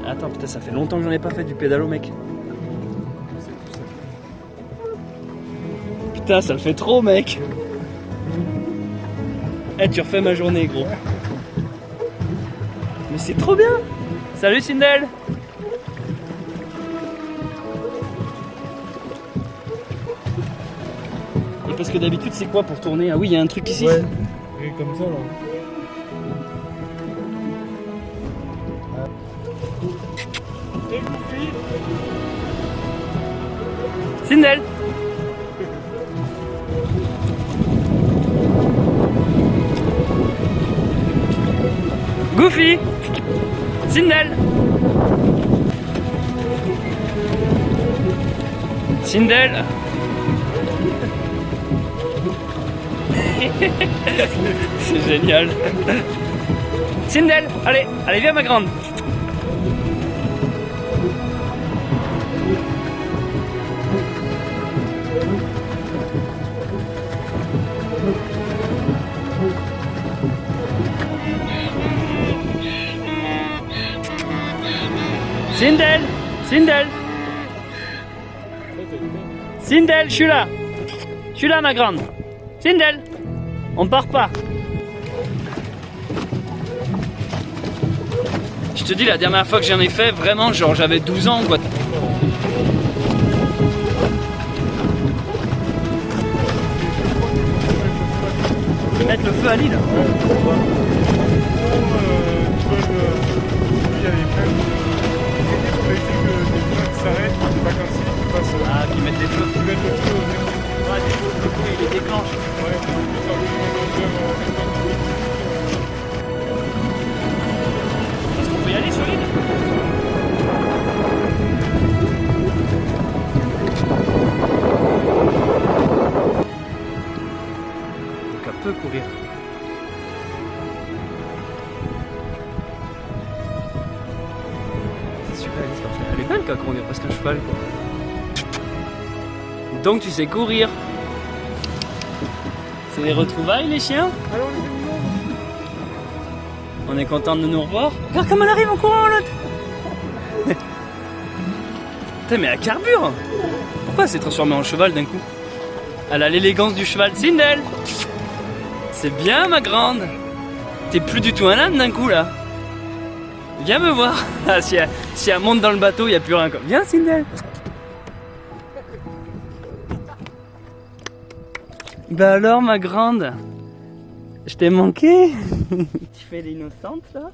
Attends putain ça fait longtemps que j'en ai pas fait du pédalo mec. Putain ça le fait trop mec. Eh tu refais ma journée gros. Mais c'est trop bien. Salut Sindel. Et parce que d'habitude c'est quoi pour tourner? Ah oui il y a un truc ici. Ouais. Et comme ça là. Et Goofy. Sindel. Goofy. Sindel. Sindel. C'est génial. Sindel, allez, allez viens ma grande. Sindel, Sindel. Sindel, je suis là. Je suis là ma grande. Sindel, on part pas. Je te dis la dernière fois que j'en ai fait, vraiment genre j'avais 12 ans quoi. Je vais mettre le feu à l'île. Il y avait plein de gens qui s'arrêtent, des vacanciers qui passent. Ah, qui mettent des feux. Qui mettent le feu au nez. Ouais, des feux, le feu il les déclenche. Ouais, Est-ce qu'on peut y aller sur l'île? Donc elle peut courir. C'est super l'histoire. Elle est belle quand on est presque un cheval quoi. Donc tu sais courir. C'est les retrouvailles les chiens. alors les animaux. On est content de nous revoir. Regarde comme elle arrive en courant l'autre. Putain mais elle carbure. Pourquoi elle s'est transformée en cheval d'un coup? Elle a l'élégance du cheval. Sindel. C'est bien ma grande. T'es plus du tout un âne d'un coup là. Viens me voir. Ah, si elle monte dans le bateau, il n'y a plus rien. Viens Sindel. Bah alors ma grande, je t'ai manqué. Tu fais l'innocente là?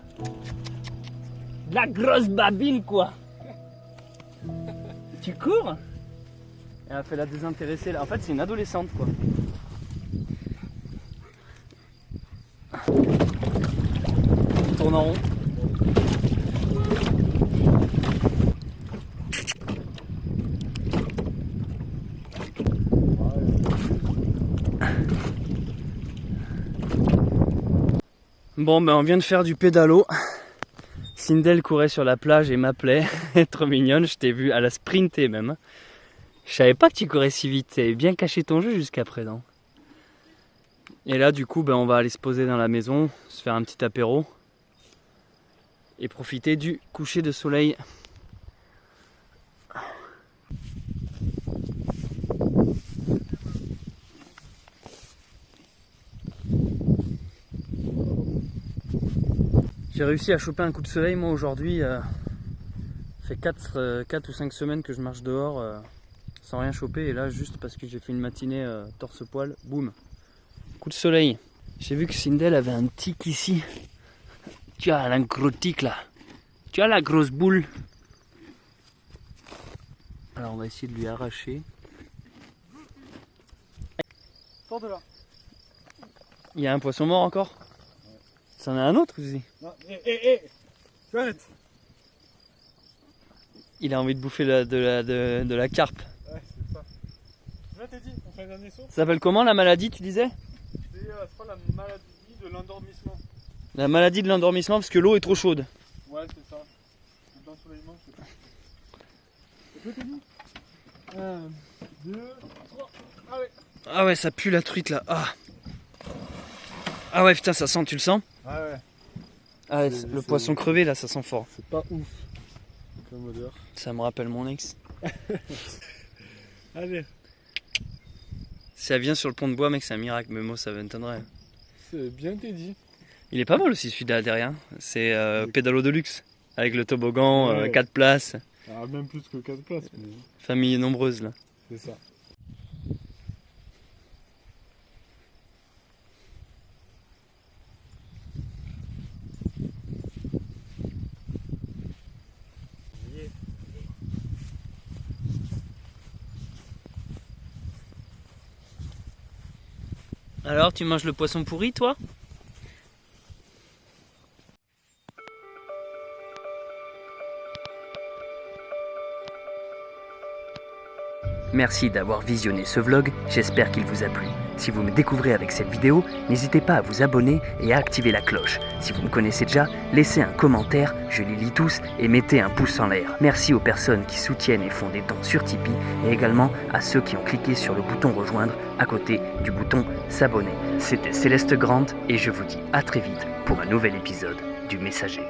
La grosse babine quoi. Tu cours? Elle a fait la désintéressée là. En fait c'est une adolescente quoi. On tourne en rond. Bon ben on vient de faire du pédalo. Sindel courait sur la plage et m'appelait. Trop mignonne, je t'ai vu, elle a sprinté même. Je savais pas que tu courais si vite, t'avais bien caché ton jeu jusqu'à présent. Et là du coup on va aller se poser dans la maison, se faire un petit apéro et profiter du coucher de soleil. J'ai réussi à choper un coup de soleil moi aujourd'hui. Ça fait 4 ou 5 semaines que je marche dehors sans rien choper, et là juste parce que j'ai fait une matinée torse-poil, boum, coup de soleil. J'ai vu que Sindel avait un tic ici. Tu as un gros tic là. Tu as la grosse boule. Alors on va essayer de lui arracher. Sors de là. Il y a un poisson mort encore? C'en a un autre aussi? Non, hé, tu arrêtes. Il a envie de bouffer de la carpe. Ouais, c'est ça. Là t'es dit, on fait un dernier saut. Ça s'appelle comment la maladie, tu disais? C'est je crois la maladie de l'endormissement. La maladie de l'endormissement parce que l'eau est trop chaude. Ouais, c'est ça. L'ensoleillement, je sais pas. C'est quoi t'es dit 1, 2, 3. Ah ouais. Ah ouais, ça pue la truite là. Ah ouais, putain, ça sent, tu le sens? Ah ouais. Ah ouais, le poisson crevé là, ça sent fort. C'est pas ouf comme odeur. Ça me rappelle mon ex. Allez. Si ça vient sur le pont de bois, mec, c'est un miracle, mais moi ça m'étonnerait. C'est bien t'es dit. Il est pas mal aussi celui derrière. C'est pédalo de luxe. Avec le toboggan, Ouais. 4 places. Ah, même plus que 4 places. Mais... Famille nombreuse là. c'est ça. Alors, tu manges le poisson pourri, toi? Merci d'avoir visionné ce vlog, j'espère qu'il vous a plu. Si vous me découvrez avec cette vidéo, n'hésitez pas à vous abonner et à activer la cloche. Si vous me connaissez déjà, laissez un commentaire, je les lis tous, et mettez un pouce en l'air. Merci aux personnes qui soutiennent et font des dons sur Tipeee, et également à ceux qui ont cliqué sur le bouton rejoindre à côté du bouton s'abonner. C'était Céleste Grande et je vous dis à très vite pour un nouvel épisode du Messager.